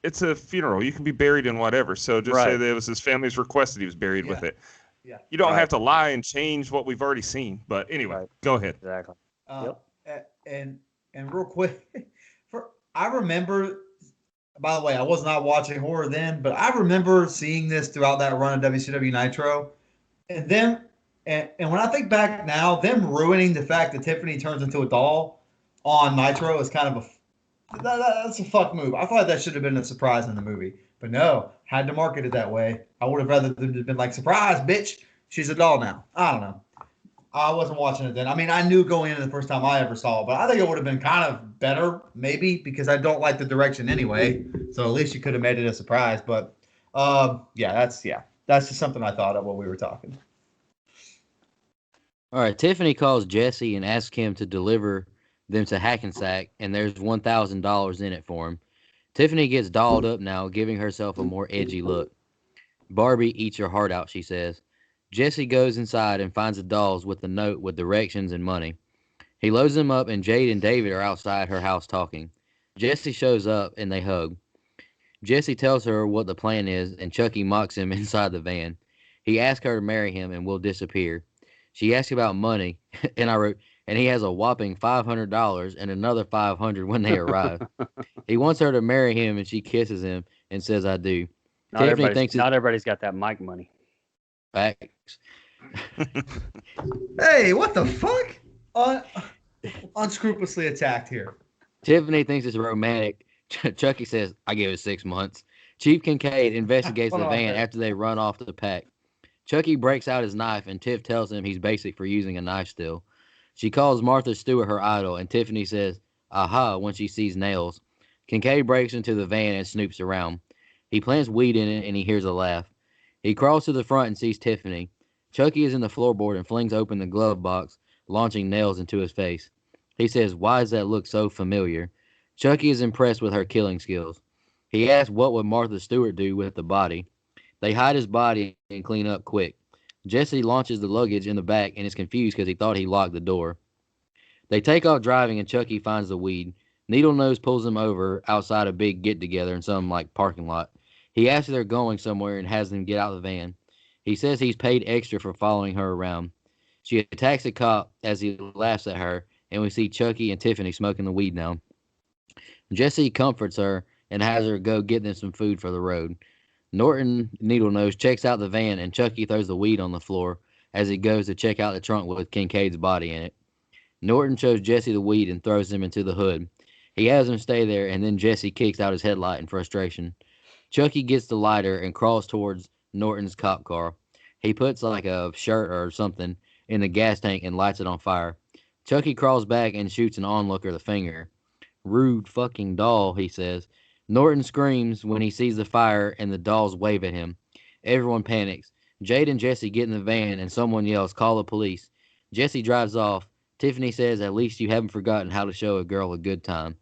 it's a funeral. You can be buried in whatever. So just say that it was his family's request that he was buried with it. Yeah. You don't have to lie and change what we've already seen. But anyway, go ahead. Exactly. And real quick, I remember. By the way, I was not watching horror then, but I remember seeing this throughout that run of WCW Nitro, and when I think back now, them ruining the fact that Tiffany turns into a doll on Nitro is kind of that's a fuck move. I thought that should have been a surprise in the movie, but no, had to market it that way. I would have rather them have been like, surprise, bitch, she's a doll now. I don't know. I wasn't watching it then. I mean, I knew going into the first time I ever saw it, but I think it would have been kind of better, maybe, because I don't like the direction anyway. So at least you could have made it a surprise. But that's just something I thought of while we were talking. All right, Tiffany calls Jesse and asks him to deliver them to Hackensack, and there's $1,000 in it for him. Tiffany gets dolled up now, giving herself a more edgy look. Barbie eats your heart out, she says. Jesse goes inside and finds the dolls with a note with directions and money. He loads them up, and Jade and David are outside her house talking. Jesse shows up, and they hug. Jesse tells her what the plan is, and Chucky mocks him inside the van. He asks her to marry him and will disappear. She asks about money, and I wrote, and he has a whopping $500 and another $500 when they arrive. He wants her to marry him, and she kisses him and says, I do. Not everybody's got that Mike money. Facts. Hey, what the fuck? Unscrupulously attacked here. Tiffany thinks it's romantic. Chucky says, I give it 6 months. Chief Kincaid investigates the van after they run off the pack. Chucky breaks out his knife, and Tiff tells him he's basic for using a knife still. She calls Martha Stewart her idol, and Tiffany says, aha, when she sees nails. Kincaid breaks into the van and snoops around. He plants weed in it, and he hears a laugh. He crawls to the front and sees Tiffany. Chucky is in the floorboard and flings open the glove box, launching nails into his face. He says, why does that look so familiar? Chucky is impressed with her killing skills. He asks what would Martha Stewart do with the body. They hide his body and clean up quick. Jesse launches the luggage in the back and is confused because he thought he locked the door. They take off driving, and Chucky finds the weed. Needle Nose pulls him over outside a big get-together in some parking lot. He asks if they're going somewhere and has them get out of the van. He says he's paid extra for following her around. She attacks the cop as he laughs at her, and we see Chucky and Tiffany smoking the weed now. Jesse comforts her and has her go get them some food for the road. Norton Needlenose checks out the van, and Chucky throws the weed on the floor as he goes to check out the trunk with Kincaid's body in it. Norton shows Jesse the weed and throws him into the hood. He has him stay there, and then Jesse kicks out his headlight in frustration. Chucky gets the lighter and crawls towards Norton's cop car. He puts like a shirt or something in the gas tank and lights it on fire. Chucky crawls back and shoots an onlooker the finger. Rude fucking doll, he says. Norton screams when he sees the fire and the dolls wave at him. Everyone panics. Jade and Jesse get in the van and someone yells, call the police. Jesse drives off. Tiffany says, at least you haven't forgotten how to show a girl a good time.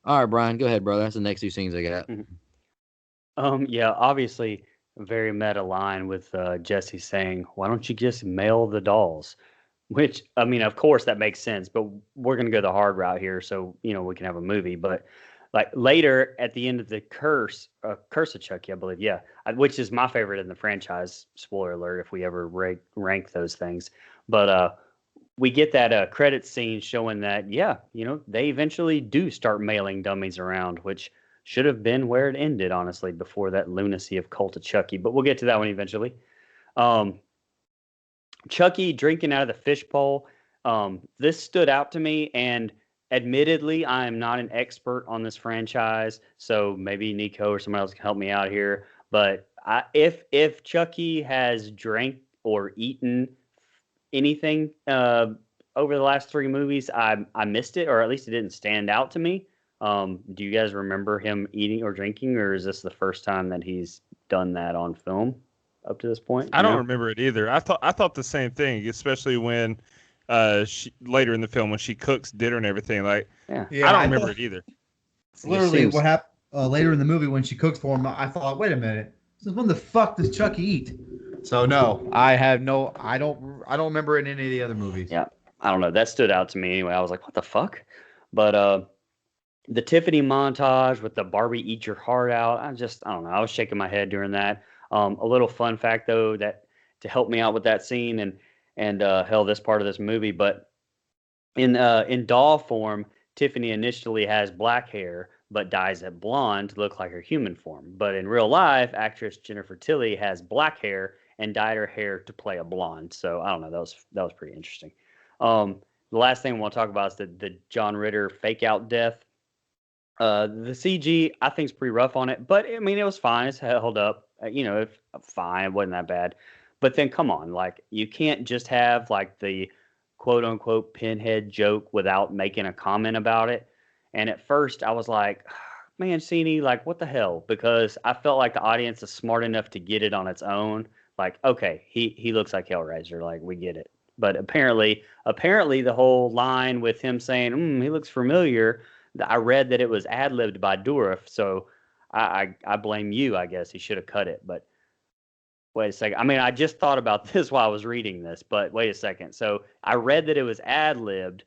All right, Brian, go ahead, brother. That's the next two scenes I got. Yeah, obviously a very meta line with Jesse saying, why don't you just mail the dolls? Which, I mean, of course that makes sense, but we're going to go the hard route here so, we can have a movie. But like later at the end of the Curse of Chucky, I believe, which is my favorite in the franchise, spoiler alert, if we ever rank those things. But we get that credit scene showing that, they eventually do start mailing dummies around, which should have been where it ended, honestly, before that lunacy of Cult of Chucky. But we'll get to that one eventually. Chucky drinking out of the fishbowl. This stood out to me, and admittedly, I am not an expert on this franchise, so maybe Nico or someone else can help me out here. But if Chucky has drank or eaten anything over the last three movies, I missed it, or at least it didn't stand out to me. Do you guys remember him eating or drinking, or is this the first time that he's done that on film up to this point? I don't remember it either. I thought the same thing, especially when later in the film when she cooks dinner and everything. Like, Yeah, I don't remember it either. It's literally what happened later in the movie when she cooks for him. I thought, wait a minute, since when the fuck does Chucky eat? So no, I don't remember it in any of the other movies. Yeah, I don't know. That stood out to me anyway. I was like, what the fuck? But the Tiffany montage with the Barbie eat your heart out, I don't know. I was shaking my head during that. A little fun fact though, that to help me out with that scene and hell, this part of this movie, but in doll form, Tiffany initially has black hair, but dyes it blonde to look like her human form. But in real life, actress Jennifer Tilly has black hair and dyed her hair to play a blonde. So I don't know. That was pretty interesting. The last thing I want to talk about is the John Ritter fake out death. The CG I think is pretty rough on it, but I mean it was fine. It's held up. Fine. It wasn't that bad. But then come on, like you can't just have like the quote unquote pinhead joke without making a comment about it. And at first I was like, Mancini, like what the hell? Because I felt like the audience is smart enough to get it on its own. Like, okay, he looks like Hellraiser, like we get it. But apparently the whole line with him saying, he looks familiar, I read that it was ad-libbed by Dourif, so I blame you, I guess. He should have cut it, but wait a second. I mean, I just thought about this while I was reading this, but wait a second. So I read that it was ad-libbed,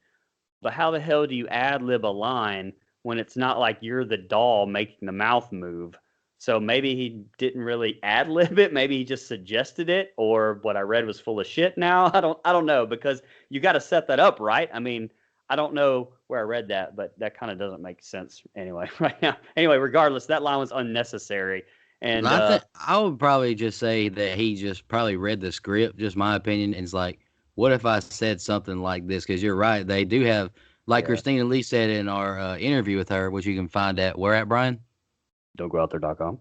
but how the hell do you ad-lib a line when it's not like you're the doll making the mouth move? So maybe he didn't really ad-lib it. Maybe he just suggested it, or what I read was full of shit now. I don't know, because you got to set that up, right? I mean, I don't know where I read that, but that kind of doesn't make sense anyway right now. Anyway, regardless, that line was unnecessary. And I would probably just say that he just probably read the script, just my opinion, and it's like, what if I said something like this? Because you're right. They do have, like Christina Lee said in our interview with her, which you can find at, where at, Brian? Don'tGoOutThere.com.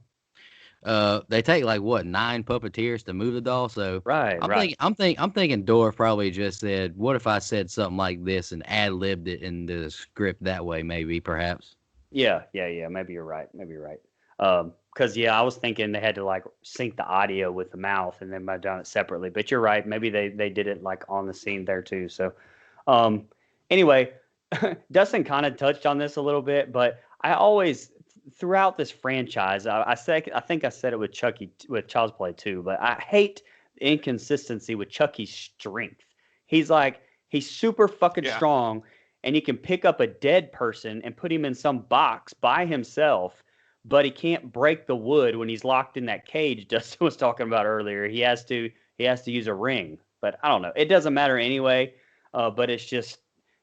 They take like what 9 puppeteers to move the doll. So I'm thinking Dorf probably just said, "What if I said something like this and ad-libbed it in the script that way?" Maybe, perhaps. Yeah. Maybe you're right. Because I was thinking they had to like sync the audio with the mouth and then might have done it separately. But you're right. Maybe they did it like on the scene there too. So, anyway, Dustin kind of touched on this a little bit, but I always, throughout this franchise, I think I said it with Chucky, with Child's Play too, but I hate the inconsistency with Chucky's strength. He's super fucking strong, and he can pick up a dead person and put him in some box by himself, but he can't break the wood when he's locked in that cage Dustin was talking about earlier. He has to use a ring, but I don't know. It doesn't matter anyway. But it's just,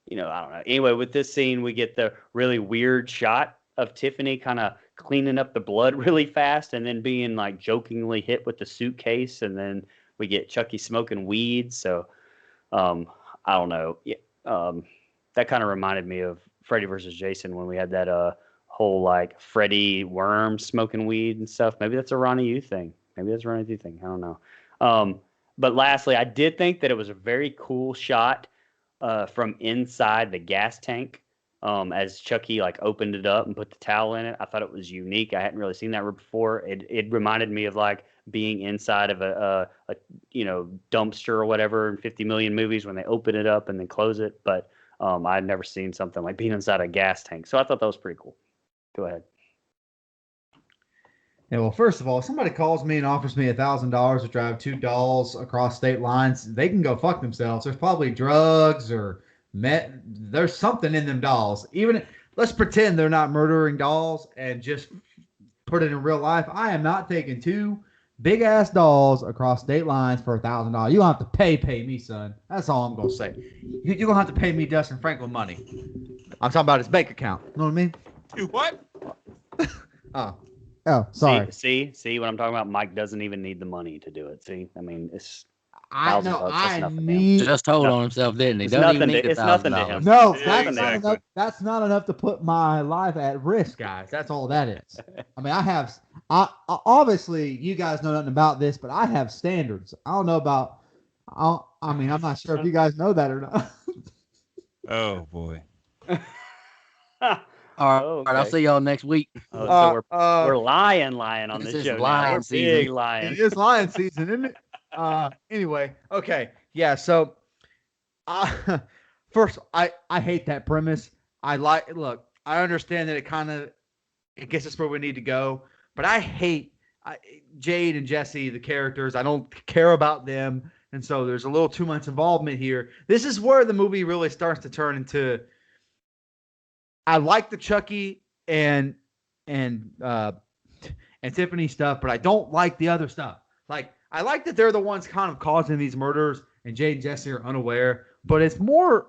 I don't know. Anyway, with this scene, we get the really weird shot of Tiffany kind of cleaning up the blood really fast and then being like jokingly hit with the suitcase, and then we get Chucky smoking weed. So I don't know. That kind of reminded me of Freddy versus Jason when we had that whole like Freddy worm smoking weed and stuff. Maybe that's a Ronnie Yu thing. I don't know. But lastly, I did think that it was a very cool shot from inside the gas tank. As Chucky like opened it up and put the towel in it. I thought it was unique. I hadn't really seen that before. It reminded me of like being inside of a dumpster or whatever in 50 million movies when they open it up and then close it. But I'd never seen something like being inside a gas tank. So I thought that was pretty cool. Go ahead. Yeah, well, first of all, if somebody calls me and offers me $1,000 to drive 2 dolls across state lines, they can go fuck themselves. There's probably drugs or there's something in them dolls. Even let's pretend they're not murdering dolls and just put it in real life. I am not taking 2 big ass dolls across state lines for $1,000. You don't have to pay me, son. That's all I'm gonna say. You're gonna have to pay me Dustin Franklin money. I'm talking about his bank account. You know what I mean? Do what? Oh, sorry. See what I'm talking about? Mike doesn't even need the money to do it. See, I mean, $1,000. That's I nothing to him. need. Just told No. on himself, didn't he? It's Don't even nothing need to- it's nothing to $1,000. him. No, It's that's nothing to not him. exactly. enough. That's not enough to put my life at risk, guys. That's all that is. I mean, I obviously you guys know nothing about this, but I have standards. I don't know about. I mean, I'm not sure if you guys know that or not. Oh boy. All right, Oh, I'll okay. see y'all next week. Oh, so we're Uh, lying on This this is show now. lying We're season. big lying. It is lion season, isn't it? Anyway, okay, yeah. So, first, I hate that premise. Look, I understand that it gets us where we need to go, but I hate Jade and Jesse, the characters. I don't care about them, and so there's a little too much involvement here. This is where the movie really starts to turn into. I like the Chucky and Tiffany stuff, but I don't like the other stuff. Like, I like that they're the ones kind of causing these murders, and Jade and Jesse are unaware. But it's more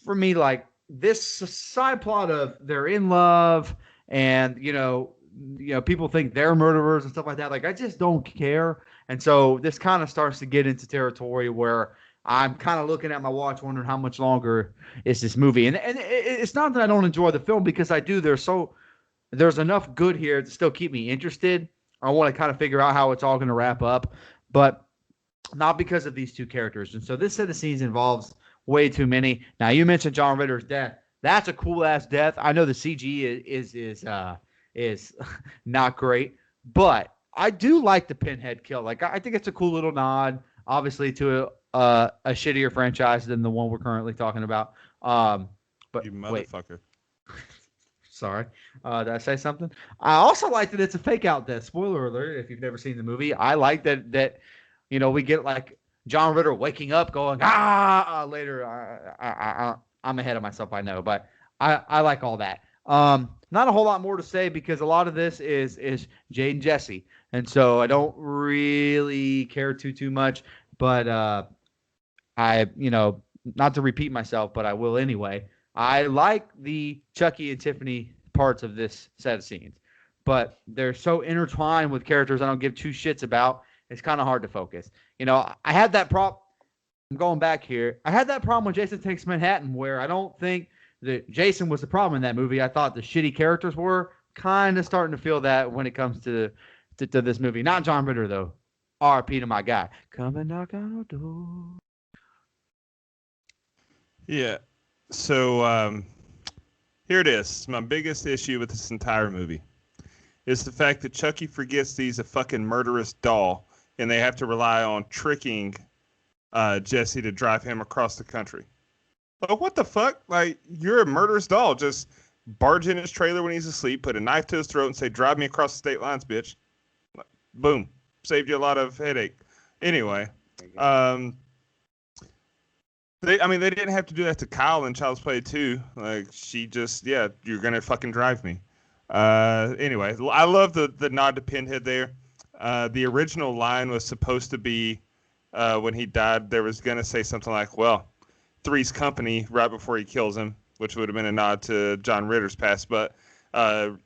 for me like this side plot of they're in love, and people think they're murderers and stuff like that. Like, I just don't care, and so this kind of starts to get into territory where I'm kind of looking at my watch, wondering how much longer is this movie. And it's not that I don't enjoy the film, because I do. There's enough good here to still keep me interested. I want to kind of figure out how it's all going to wrap up, but not because of these two characters. And so this set of scenes involves way too many. Now, you mentioned John Ritter's death. That's a cool ass death. I know the CG is not great, but I do like the Pinhead kill. Like, I think it's a cool little nod, obviously, to a shittier franchise than the one we're currently talking about. But You wait, motherfucker. sorry. Did I say something? I also like that it's a fake out death. Spoiler alert, if you've never seen the movie. I like that we get like John Ritter waking up going, later. I'm ahead of myself, I know, but I like all that. Not a whole lot more to say, because a lot of this is Jade and Jesse. And so I don't really care too much, but not to repeat myself, but I will anyway. I like the Chucky and Tiffany parts of this set of scenes, but they're so intertwined with characters I don't give two shits about. It's kind of hard to focus. I had that problem. I'm going back here. I had that problem when Jason Takes Manhattan, where I don't think that Jason was the problem in that movie. I thought the shitty characters were. Kind of starting to feel that when it comes to this movie. Not John Ritter, though. RP to my guy. Come and knock on our door. Yeah. So here it is. My biggest issue with this entire movie is the fact that Chucky forgets that he's a fucking murderous doll, and they have to rely on tricking Jesse to drive him across the country. Oh, what the fuck? Like, you're a murderous doll. Just barge in his trailer when he's asleep, put a knife to his throat, and say, "Drive me across the state lines, bitch." Boom. Saved you a lot of headache. Anyway, they didn't have to do that to Kyle in Child's Play 2. Like, she just, you're gonna fucking drive me. Anyway, I love the nod to Pinhead there. The original line was supposed to be when he died, there was gonna say something like, "Well, Three's Company," right before he kills him, which would have been a nod to John Ritter's past, but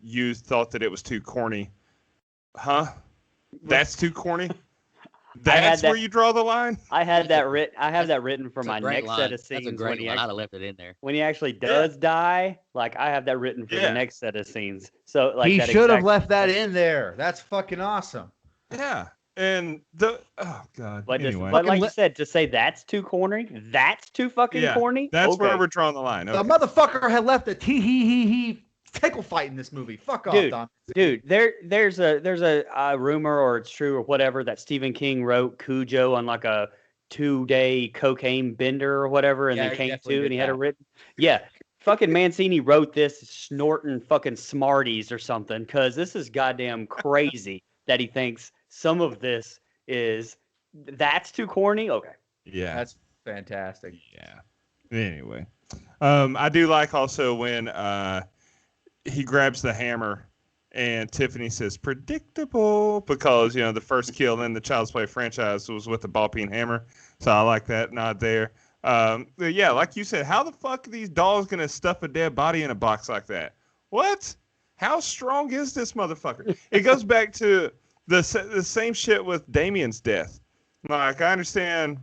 you thought that it was too corny. Huh? That's too corny? That's where you draw the line? I have that written for That's a my great next line. set of That's a scenes great line. I'd have left it in there. when he actually does die. Like, I have that written for the next set of scenes. So, like, He that should have exact- left that in there. That's fucking awesome. Yeah. And oh god. But, Anyway. but like you said, to say that's too corny, that's too fucking corny. That's okay. where we're drawing the line. Okay. The motherfucker had left a he tickle fight in this movie. Fuck off, Don. Dude, there's a rumor, or it's true or whatever, that Stephen King wrote Cujo on like a 2-day cocaine bender or whatever, and then came to, and he had it written. Yeah. Fucking Mancini wrote this snorting fucking Smarties or something, because this is goddamn crazy that he thinks some of this that's too corny. Okay. Yeah. That's fantastic. Yeah. Anyway. I do like also when he grabs the hammer and Tiffany says predictable, because the first kill in the Child's Play franchise was with the ball peen hammer. So I like that nod there. Yeah, like you said, how the fuck are these dolls gonna stuff a dead body in a box like that? What? How strong is this motherfucker? It goes back to the same shit with Damien's death. Like, I understand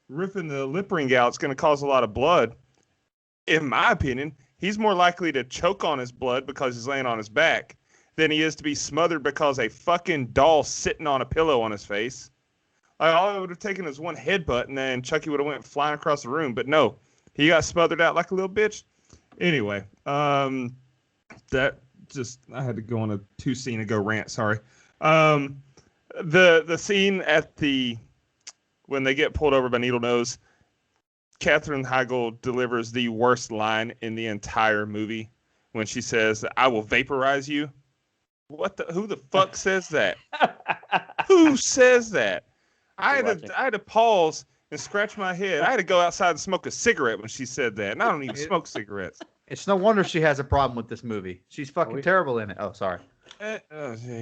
ripping the lip ring out is going to cause a lot of blood. In my opinion, he's more likely to choke on his blood because he's laying on his back than he is to be smothered because a fucking doll sitting on a pillow on his face. Like, all it would have taken is one headbutt, and then Chucky would have went flying across the room. But no, he got smothered out like a little bitch. Anyway, that just, I had to go on a 2 scene ago rant. Sorry. The scene at when they get pulled over by Needle Nose, Katherine Heigl delivers the worst line in the entire movie when she says, "I will vaporize you." Who the fuck says that? Who says that? I had to pause and scratch my head. I had to go outside and smoke a cigarette when she said that. And I don't even smoke cigarettes. It's no wonder she has a problem with this movie. She's fucking terrible in it. Oh, sorry.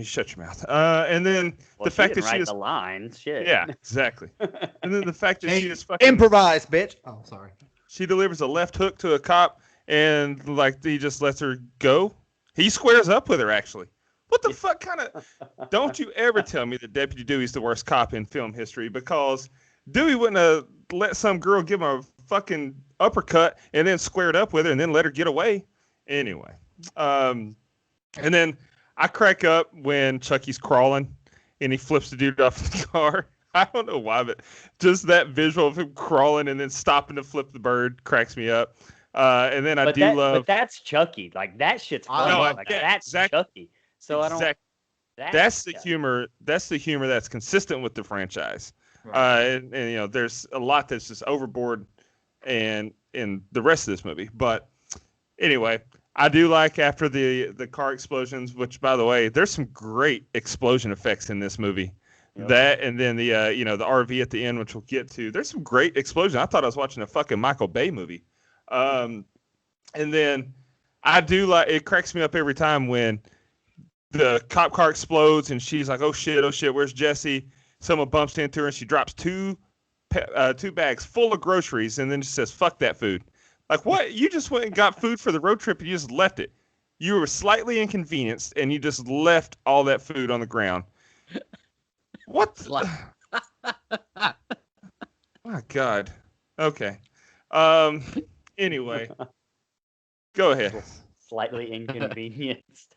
Shut your mouth. And then the fact that she is the line, shit. Yeah, exactly. And then the fact that she is fucking improvise, bitch. Oh, sorry. She delivers a left hook to a cop, and like he just lets her go. He squares up with her, actually. What the fuck kind of? Don't you ever tell me that Deputy Dewey's the worst cop in film history, because Dewey wouldn't have let some girl give him a fucking uppercut and then squared up with her and then let her get away. Anyway, and then I crack up when Chucky's crawling and he flips the dude off the car. I don't know why, but just that visual of him crawling and then stopping to flip the bird cracks me up. And then love. But that's Chucky. Like, that shit's funny. That's Chucky. So That's the humor. That's the humor that's consistent with the franchise. Right. And you know, there's a lot that's just overboard, and in the rest of this movie. But anyway, I do like after the car explosions, which, by the way, there's some great explosion effects in this movie. Yep. That, and then the the RV at the end, which we'll get to. There's some great explosion. I thought I was watching a fucking Michael Bay movie. And then I do like, it cracks me up every time when the cop car explodes and she's like, oh shit, where's Jesse? Someone bumps into her and she drops two bags full of groceries and then she says, fuck that food. Like, what? You just went and got food for the road trip and you just left it. You were slightly inconvenienced and you just left all that food on the ground. What? My God. Okay. Anyway, go ahead. Slightly inconvenienced.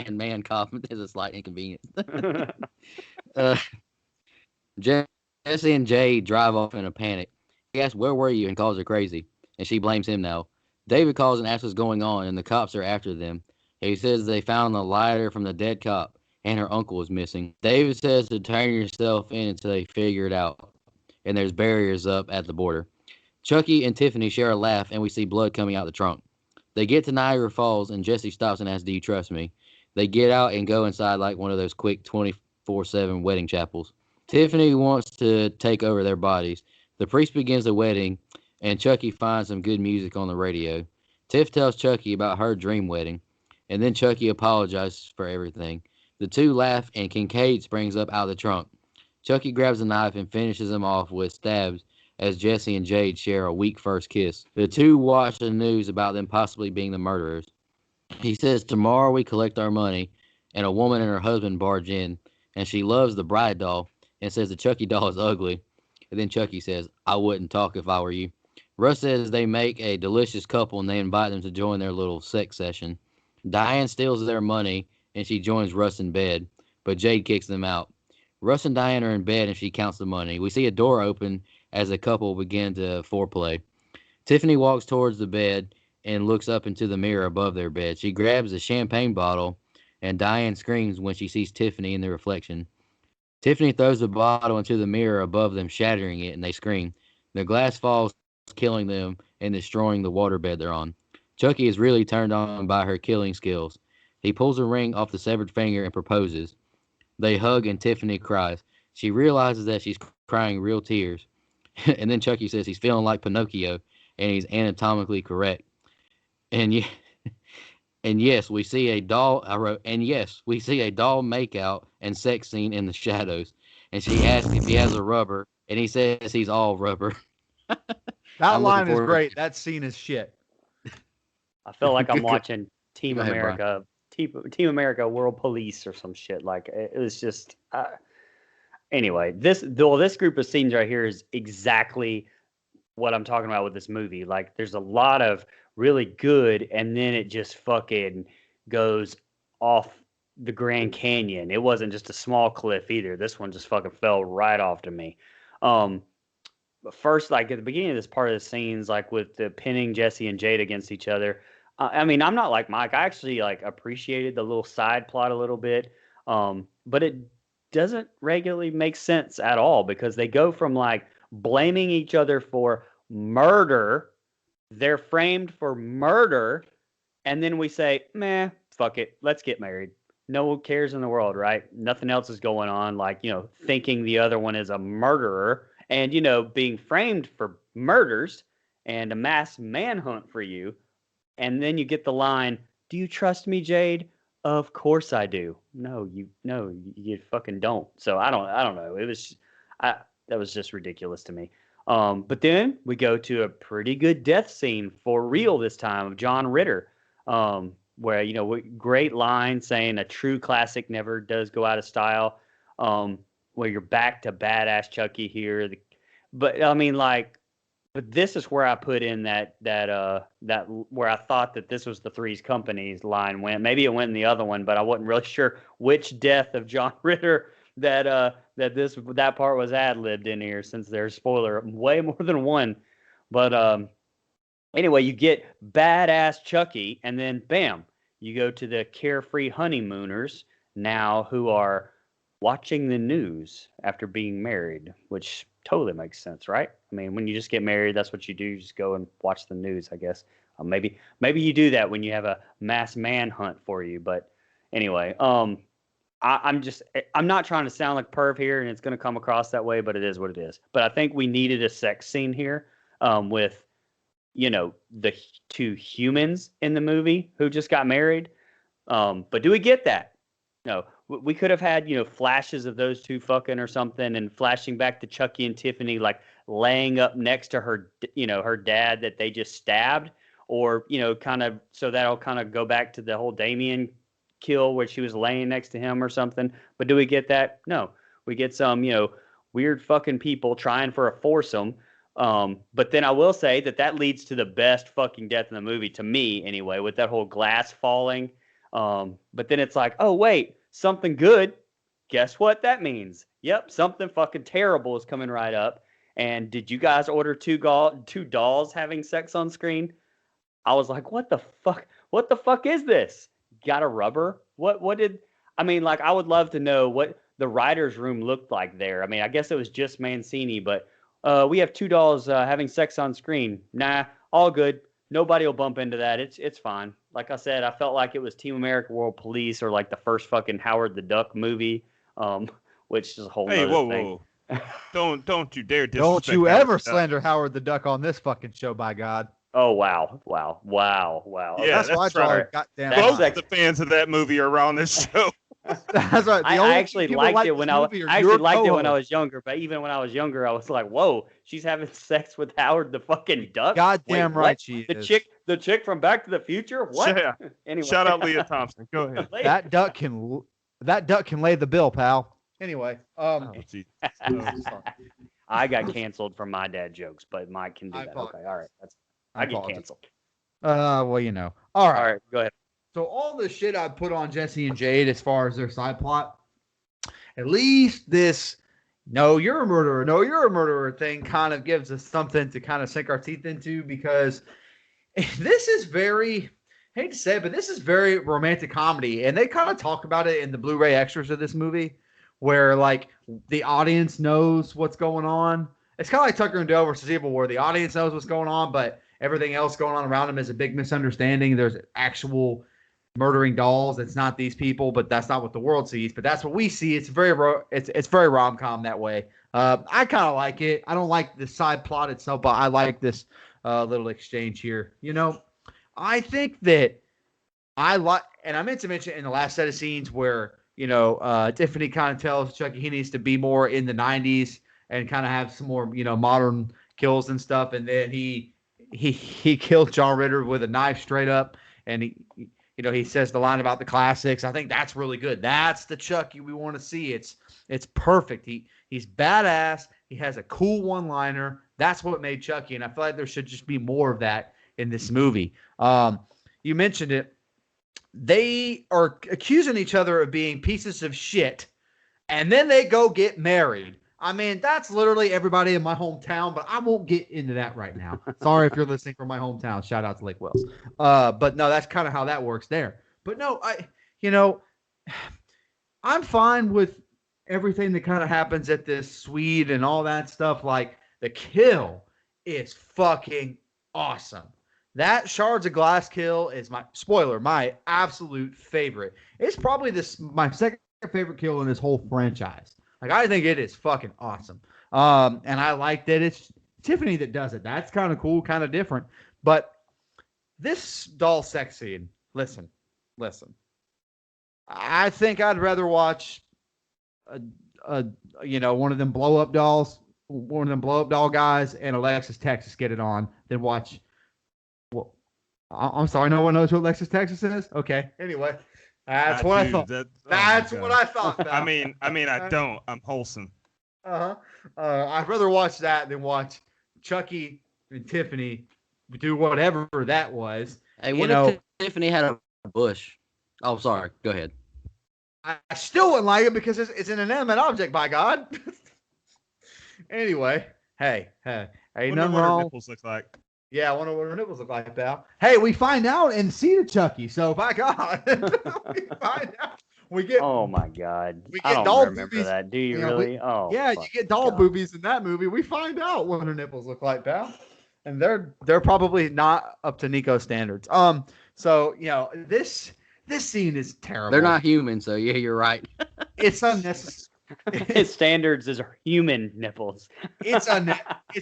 Man cop is a slight inconvenience. Jesse and Jade drive off in a panic. He asks, where were you? And calls her crazy. And she blames him now. David calls and asks what's going on, and the cops are after them. He says they found the lighter from the dead cop, and her uncle is missing. David says to turn yourself in until they figure it out. And there's barriers up at the border. Chucky and Tiffany share a laugh, and we see blood coming out the trunk. They get to Niagara Falls, and Jesse stops and asks, do you trust me? They get out and go inside like one of those quick 24/7 wedding chapels. Tiffany wants to take over their bodies. The priest begins the wedding, and Chucky finds some good music on the radio. Tiff tells Chucky about her dream wedding, and then Chucky apologizes for everything. The two laugh, and Kincaid springs up out of the trunk. Chucky grabs a knife and finishes him off with stabs as Jesse and Jade share a weak first kiss. The two watch the news about them possibly being the murderers. He says, tomorrow we collect our money, and a woman and her husband barge in, and she loves the bride doll and says the Chucky doll is ugly. And then Chucky says, I wouldn't talk if I were you. Russ says they make a delicious couple and they invite them to join their little sex session. Diane steals their money and she joins Russ in bed, but Jade kicks them out. Russ and Diane are in bed and she counts the money. We see a door open as the couple begin to foreplay. Tiffany walks towards the bed and looks up into the mirror above their bed. She grabs a champagne bottle and Diane screams when she sees Tiffany in the reflection. Tiffany throws the bottle into the mirror above them, shattering it, and they scream. The glass falls, killing them and destroying the waterbed they're on. Chucky is really turned on by her killing skills. He pulls a ring off the severed finger and proposes. They hug and Tiffany cries. She realizes that she's crying real tears. And then Chucky says he's feeling like Pinocchio and he's anatomically correct. And yes, we see a doll. We see a doll makeout and sex scene in the shadows. And she asks if he has a rubber, and he says he's all rubber. That line is great. That scene is shit. I feel like I'm watching Team America World Police or some shit. Like, it was just anyway, this group of scenes right here is exactly what I'm talking about with this movie. Like, there's a lot of really good, and then it just fucking goes off the Grand Canyon. It wasn't just a small cliff either. This one just fucking fell right off to me. But first, like at the beginning of this part of the scenes, like with the pinning Jesse and Jade against each other. I mean, I'm not like Mike. I actually like appreciated the little side plot a little bit, but it doesn't regularly make sense at all because they go from like blaming each other for murder. They're framed for murder, and then we say, "Meh, fuck it, let's get married." No one cares in the world, right? Nothing else is going on. Like, thinking the other one is a murderer and, being framed for murders and a mass manhunt for you. And then you get the line, "Do you trust me, Jade?" "Of course I do." No, you fucking don't. So I don't know. That was just ridiculous to me. But then we go to a pretty good death scene for real this time of John Ritter. Where, great line saying a true classic never does go out of style. Where you're back to badass Chucky here. But I mean, like, but this is where I put in that where I thought that this was the Three's Company's line went. Maybe it went in the other one, but I wasn't really sure which death of John Ritter that part was ad-libbed in here, since there's spoiler way more than one. But anyway, you get badass Chucky, and then bam, you go to the carefree honeymooners now who are watching the news after being married, which totally makes sense, right? I mean, when you just get married, that's what you do. You just go and watch the news, I guess. Maybe you do that when you have a mass manhunt for you. But anyway, I'm not trying to sound like perv here, and it's going to come across that way, but it is what it is. But I think we needed a sex scene here with the two humans in the movie who just got married. But do we get that? No. We could have had, flashes of those two fucking or something, and flashing back to Chucky and Tiffany, like laying up next to her, her dad that they just stabbed, or, kind of, so that'll kind of go back to the whole Damien kill where she was laying next to him or something. But do we get that? No. We get some, weird fucking people trying for a foursome. But then I will say that leads to the best fucking death in the movie, to me anyway, with that whole glass falling. But then it's like, oh wait, something good. Guess what that means? Yep, something fucking terrible is coming right up. And did you guys order two dolls having sex on screen? I was like, what the fuck? What the fuck is this? Got a rubber? I mean, like, I would love to know what the writer's room looked like there. I mean, I guess it was just Mancini, but we have two dolls having sex on screen. Nah, all good. Nobody will bump into that. It's fine. Like I said, I felt like it was Team America World Police, or like the first fucking Howard the Duck movie, which is a whole other thing. Whoa. Don't you dare disrespect Don't you Howard ever the Duck. slander Howard the Duck on this fucking show, by God. Oh, wow. Yeah, that's why I draw a goddamn both line. of the fans of that movie are on this show. That's right. I actually liked it when I was younger, but even when I was younger, I was like, whoa, she's having sex with Howard the fucking Duck? Goddamn Wait, right what? she the is. chick from Back to the Future? What? Yeah. Anyway. Shout out Leah Thompson. Go ahead. That duck can lay the bill, pal. Anyway, Oh, geez. I got canceled for my dad jokes, but Mike can do I that. apologize. Okay, all right. I get apologize. canceled. well, All right. All right, go ahead. So all the shit I put on Jesse and Jade as far as their side plot, at least this "no, you're a murderer" thing kind of gives us something to kind of sink our teeth into, because this is very, hate to say it, but this is very romantic comedy, and they kind of talk about it in the Blu-ray extras of this movie, where like the audience knows what's going on. It's kind of like Tucker and Dale versus Evil, where the audience knows what's going on, but everything else going on around them is a big misunderstanding. There's actual murdering dolls. It's not these people, but that's not what the world sees. But that's what we see. It's very rom-com that way. I kind of like it. I don't like the side plot itself, but I like this little exchange here. I think that I like, and I meant to mention in the last set of scenes where Tiffany kind of tells Chucky he needs to be more in the 90s and kind of have some more modern kills and stuff, and then he killed John Ritter with a knife straight up, and he says the line about the classics. I think that's really good. That's the Chucky we want to see. It's perfect. He He's badass. He has a cool one-liner. That's what made Chucky, and I feel like there should just be more of that in this movie. You mentioned it. They are accusing each other of being pieces of shit, and then they go get married. I mean, that's literally everybody in my hometown, but I won't get into that right now. Sorry if you're listening from my hometown. Shout out to Lake Wells. But no, that's kind of how that works there. But no, I'm fine with everything that kind of happens at this suite and all that stuff. Like, the kill is fucking awesome. That shards of glass kill is my absolute favorite. It's probably my second favorite kill in this whole franchise. Like, I think it is fucking awesome. And I like that it's Tiffany that does it. That's kind of cool, kind of different. But this doll sex scene, listen. I think I'd rather watch one of them blow up doll guys and Alexis Texas get it on than watch. Well, I'm sorry, no one knows who Alexis Texas is. Okay, anyway, that's what I thought. That's what I thought. I mean, I don't. I'm wholesome. I'd rather watch that than watch Chucky and Tiffany do whatever that was. Hey, what if Tiffany had a bush? Oh, sorry. Go ahead. I still wouldn't like it because it's an inanimate object, by God. Anyway, hey, ain't nothing wrong. What nipples look like? Yeah, I wonder what her nipples look like, pal. Hey, we find out in Seed of Chucky, so by God, we find out. We get. Oh my God! We I get don't remember boobies. that. Do you really? Yeah, you get doll boobies in that movie. We find out what her nipples look like, pal, and they're probably not up to Nico standards. So this scene is terrible. They're not human, so yeah, you're right. It's unnecessary. His standards is human nipples. It's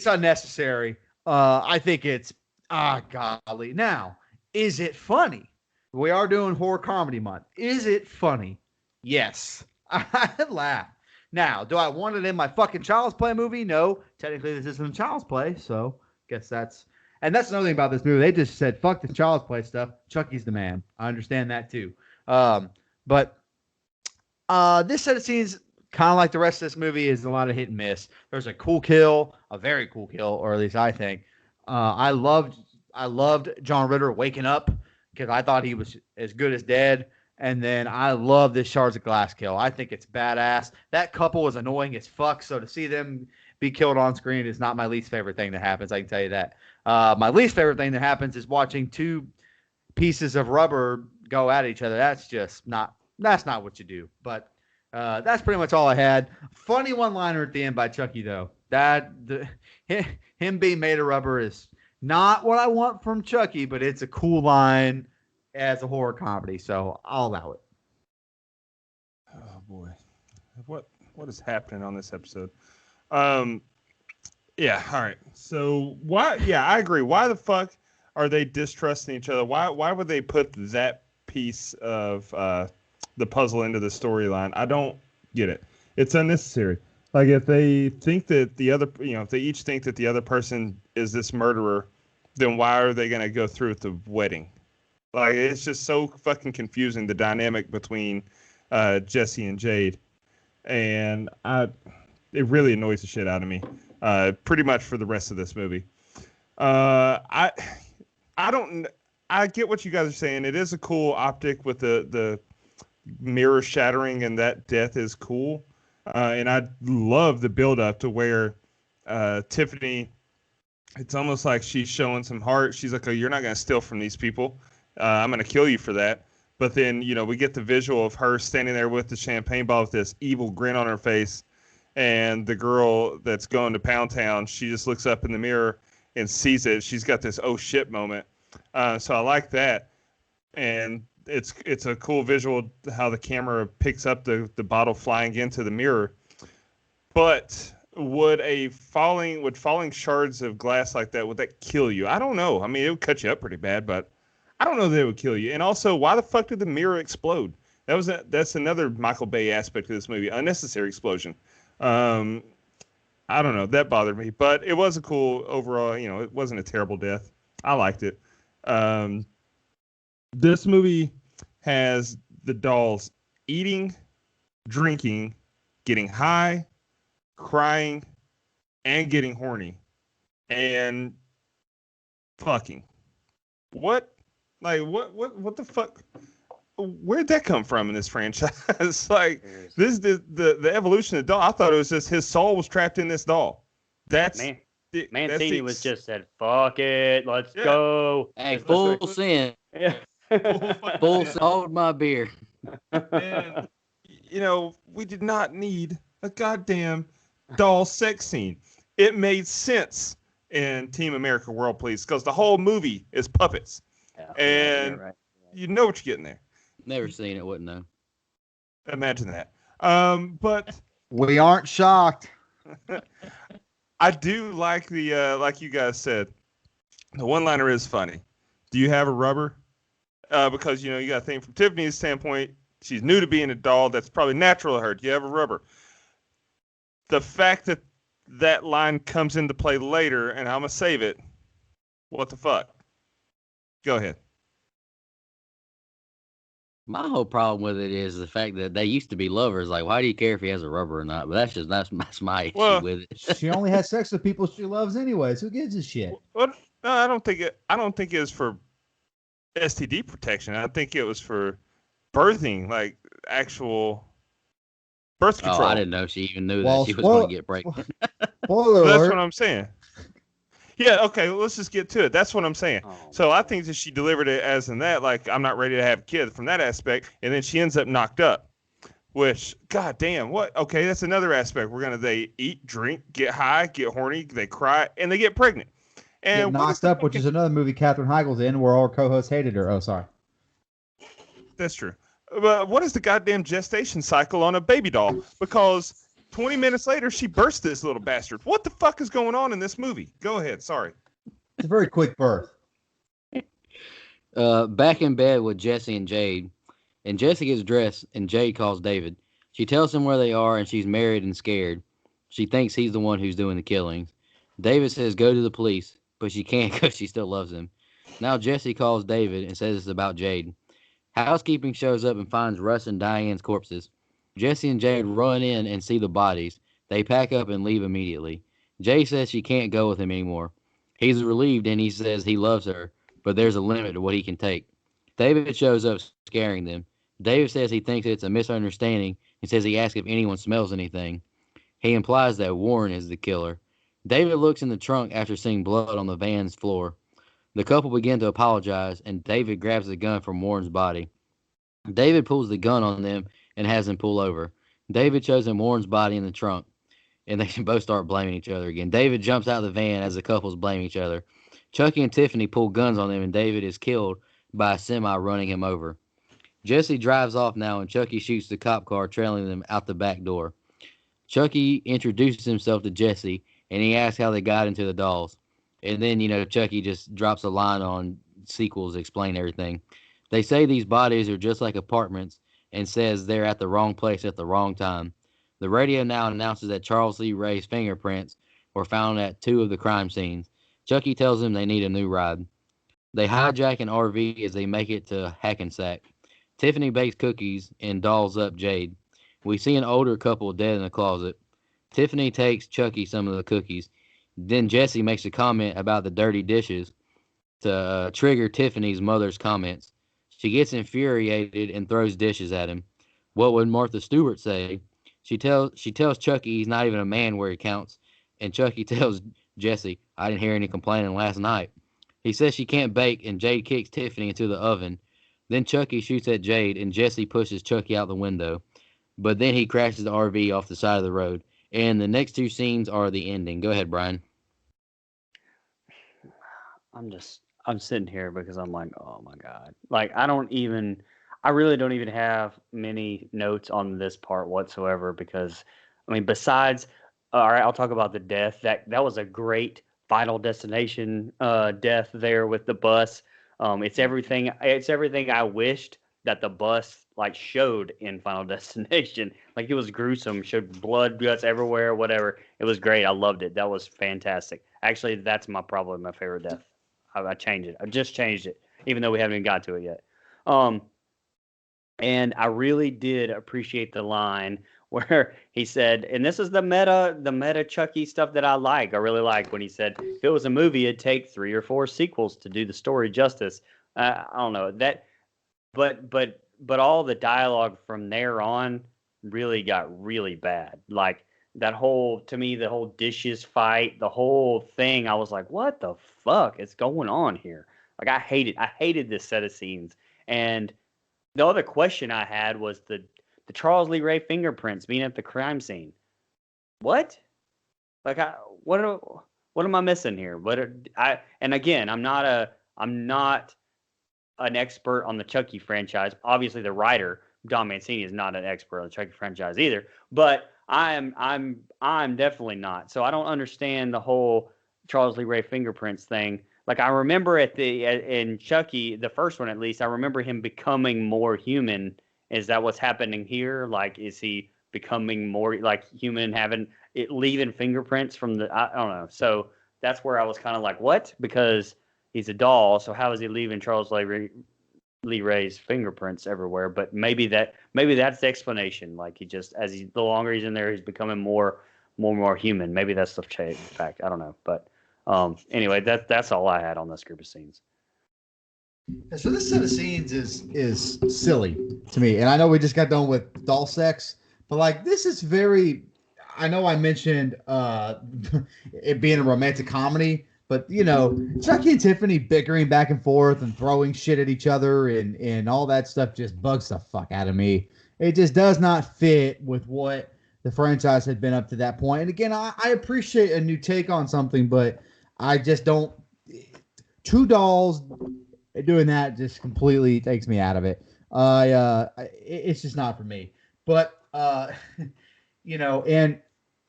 unnecessary. I think it's golly. Now, is it funny? We are doing horror comedy month. Is it funny? Yes. I laugh. Now, do I want it in my fucking Child's Play movie? No. Technically, this isn't a Child's Play, so guess that's another thing about this movie. They just said, fuck the Child's Play stuff. Chucky's the man. I understand that too. But this set of scenes, kind of like the rest of this movie, is a lot of hit and miss. There's a cool kill, a very cool kill, or at least I think. I loved John Ritter waking up because I thought he was as good as dead. And then I love this shards of glass kill. I think it's badass. That couple was annoying as fuck, so to see them be killed on screen is not my least favorite thing that happens. I can tell you that. My least favorite thing that happens is watching two pieces of rubber go at each other. That's not what you do. But that's pretty much all I had. Funny one-liner at the end by Chucky, though. Him being made of rubber is not what I want from Chucky, but it's a cool line as a horror comedy, so I'll allow it. Oh boy, what is happening on this episode? Yeah, all right. So why? Yeah, I agree. Why the fuck are they distrusting each other? Why would they put that piece of the puzzle into the storyline? I don't get it. It's unnecessary. Like, if they think that if they each think that the other person is this murderer, then why are they going to go through with the wedding? Like, it's just so fucking confusing, the dynamic between Jesse and Jade. And it really annoys the shit out of me, pretty much for the rest of this movie. I get what you guys are saying. It is a cool optic with the mirror shattering, and that death is cool. And I love the build up to where Tiffany, it's almost like she's showing some heart. She's like, oh, you're not going to steal from these people. I'm going to kill you for that. But then, we get the visual of her standing there with the champagne bottle with this evil grin on her face. And the girl that's going to Pound Town, she just looks up in the mirror and sees it. She's got this oh shit moment. So I like that. And it's a cool visual how the camera picks up the bottle flying into the mirror. But would falling shards of glass like that, would that kill you? I don't know. I mean, it would cut you up pretty bad, but I don't know that it would kill you. And also, why the fuck did the mirror explode? That's another Michael Bay aspect of this movie. Unnecessary explosion. I don't know. That bothered me, but it was a cool overall. It wasn't a terrible death. I liked it. This movie has the dolls eating, drinking, getting high, crying, and getting horny, and fucking. What? Like, what the fuck? Where'd that come from in this franchise? Like, this the evolution of the doll. I thought it was just his soul was trapped in this doll. Mancini was just said, "Fuck it, let's go." Hey, full sin. Yeah. Full sin. Hold my beer. And, we did not need a goddamn doll sex scene. It made sense in Team America World Police because the whole movie is puppets. Yeah, and right. You know what you're getting there. Never seen it, wouldn't know. Imagine that. But we aren't shocked. I do like like you guys said, the one-liner is funny. Do you have a rubber? Because, you got to think from Tiffany's standpoint, she's new to being a doll. That's probably natural to her. Do you have a rubber? The fact that line comes into play later, and I'm going to save it. What the fuck? Go ahead. My whole problem with it is the fact that they used to be lovers. Like, why do you care if he has a rubber or not? But that's my issue with it. She only has sex with people she loves anyways. Who gives a shit? Well, no, I don't think it was for STD protection. I think it was for birthing, like actual birth control. Oh, I didn't know she even knew that she was going to get pregnant. Spoiler alert. That's what I'm saying. Yeah, okay, let's just get to it. That's what I'm saying. So I think that she delivered it as in that, like, I'm not ready to have a kid from that aspect, and then she ends up knocked up, which, god damn, what? Okay, that's another aspect. They eat, drink, get high, get horny, they cry, and they get pregnant. And Get knocked up, which is another movie Katherine Heigl's in where our co-host hated her. Oh, sorry. That's true. But what is the goddamn gestation cycle on a baby doll? Because 20 minutes later, she burst this little bastard. What the fuck is going on in this movie? Go ahead. Sorry. It's a very quick birth. Back in bed with Jesse and Jade, and Jesse gets dressed, and Jade calls David. She tells him where they are, and she's married and scared. She thinks he's the one who's doing the killings. David says go to the police, but she can't because she still loves him. Now Jesse calls David and says it's about Jade. Housekeeping shows up and finds Russ and Diane's corpses. Jesse and Jade run in and see the bodies. They pack up and leave immediately. Jade says she can't go with him anymore. He's relieved and he says he loves her, but there's a limit to what he can take. David shows up scaring them. David says he thinks it's a misunderstanding and says he asks if anyone smells anything. He implies that Warren is the killer. David looks in the trunk after seeing blood on the van's floor. The couple begin to apologize, and David grabs the gun from Warren's body. David pulls the gun on them and has them pull over. David shows him Warren's body in the trunk, and they both start blaming each other again. David jumps out of the van as the couples blame each other. Chucky and Tiffany pull guns on them, and David is killed by a semi running him over. Jesse drives off now, and Chucky shoots the cop car, trailing them out the back door. Chucky introduces himself to Jesse, and he asks how they got into the dolls. And then, Chucky just drops a line on sequels to explain everything. They say these bodies are just like apartments and says they're at the wrong place at the wrong time. The radio now announces that Charles Lee Ray's fingerprints were found at 2 of the crime scenes. Chucky tells them they need a new ride. They hijack an RV as they make it to Hackensack. Tiffany bakes cookies and dolls up Jade. We see an older couple dead in a closet. Tiffany takes Chucky some of the cookies. Then Jesse makes a comment about the dirty dishes to trigger Tiffany's mother's comments. She gets infuriated and throws dishes at him. What would Martha Stewart say? She tells Chucky he's not even a man where he counts, and Chucky tells Jesse, I didn't hear any complaining last night. He says she can't bake, and Jade kicks Tiffany into the oven. Then Chucky shoots at Jade, and Jesse pushes Chucky out the window. But then he crashes the RV off the side of the road. And the next 2 scenes are the ending. Go ahead, Brian. I'm sitting here because I'm like, oh my God. Like, I really don't even have many notes on this part whatsoever because, besides, all right, I'll talk about the death. That was a great Final Destination death there with the bus. It's everything I wished that the bus showed in Final Destination. Like, it was gruesome, showed blood, guts everywhere, whatever. It was great. I loved it. That was fantastic. Actually, that's probably my favorite death. I changed it. I just changed it, even though we haven't even got to it yet. And I really did appreciate the line where he said, and this is the meta Chucky stuff that I like. I really like when he said, if it was a movie, it'd take 3 or 4 sequels to do the story justice. I don't know that, but all the dialogue from there on really got really bad. Like that whole, to me, the whole dishes fight, the whole thing, I was like, what the fuck is going on here? Like I hated this set of scenes. And the other question I had was the Charles Lee Ray fingerprints being at the crime scene. What? Like what am I missing here? And again, I'm not an expert on the Chucky franchise. Obviously, the writer Don Mancini is not an expert on the Chucky franchise either. But I'm definitely not. So I don't understand the whole Charles Lee Ray fingerprints thing. Like I remember in Chucky, the first one at least, I remember him becoming more human. Is that what's happening here? Like, is he becoming more like human, having it leaving fingerprints from the? I don't know. So that's where I was kind of like, what? Because he's a doll, so how is he leaving Charles Lee Ray's fingerprints everywhere? But maybe that's the explanation. Like the longer he's in there, he's becoming more human. Maybe that's the fact. I don't know. But anyway, that's all I had on this group of scenes. So this set of scenes is silly to me, and I know we just got done with doll sex, but like this is very. I know I mentioned it being a romantic comedy, but Chucky and Tiffany bickering back and forth and throwing shit at each other and all that stuff just bugs the fuck out of me. It just does not fit with what the franchise had been up to that point. And again, I appreciate a new take on something, but I just don't. Two dolls doing that just completely takes me out of it. It's just not for me. But and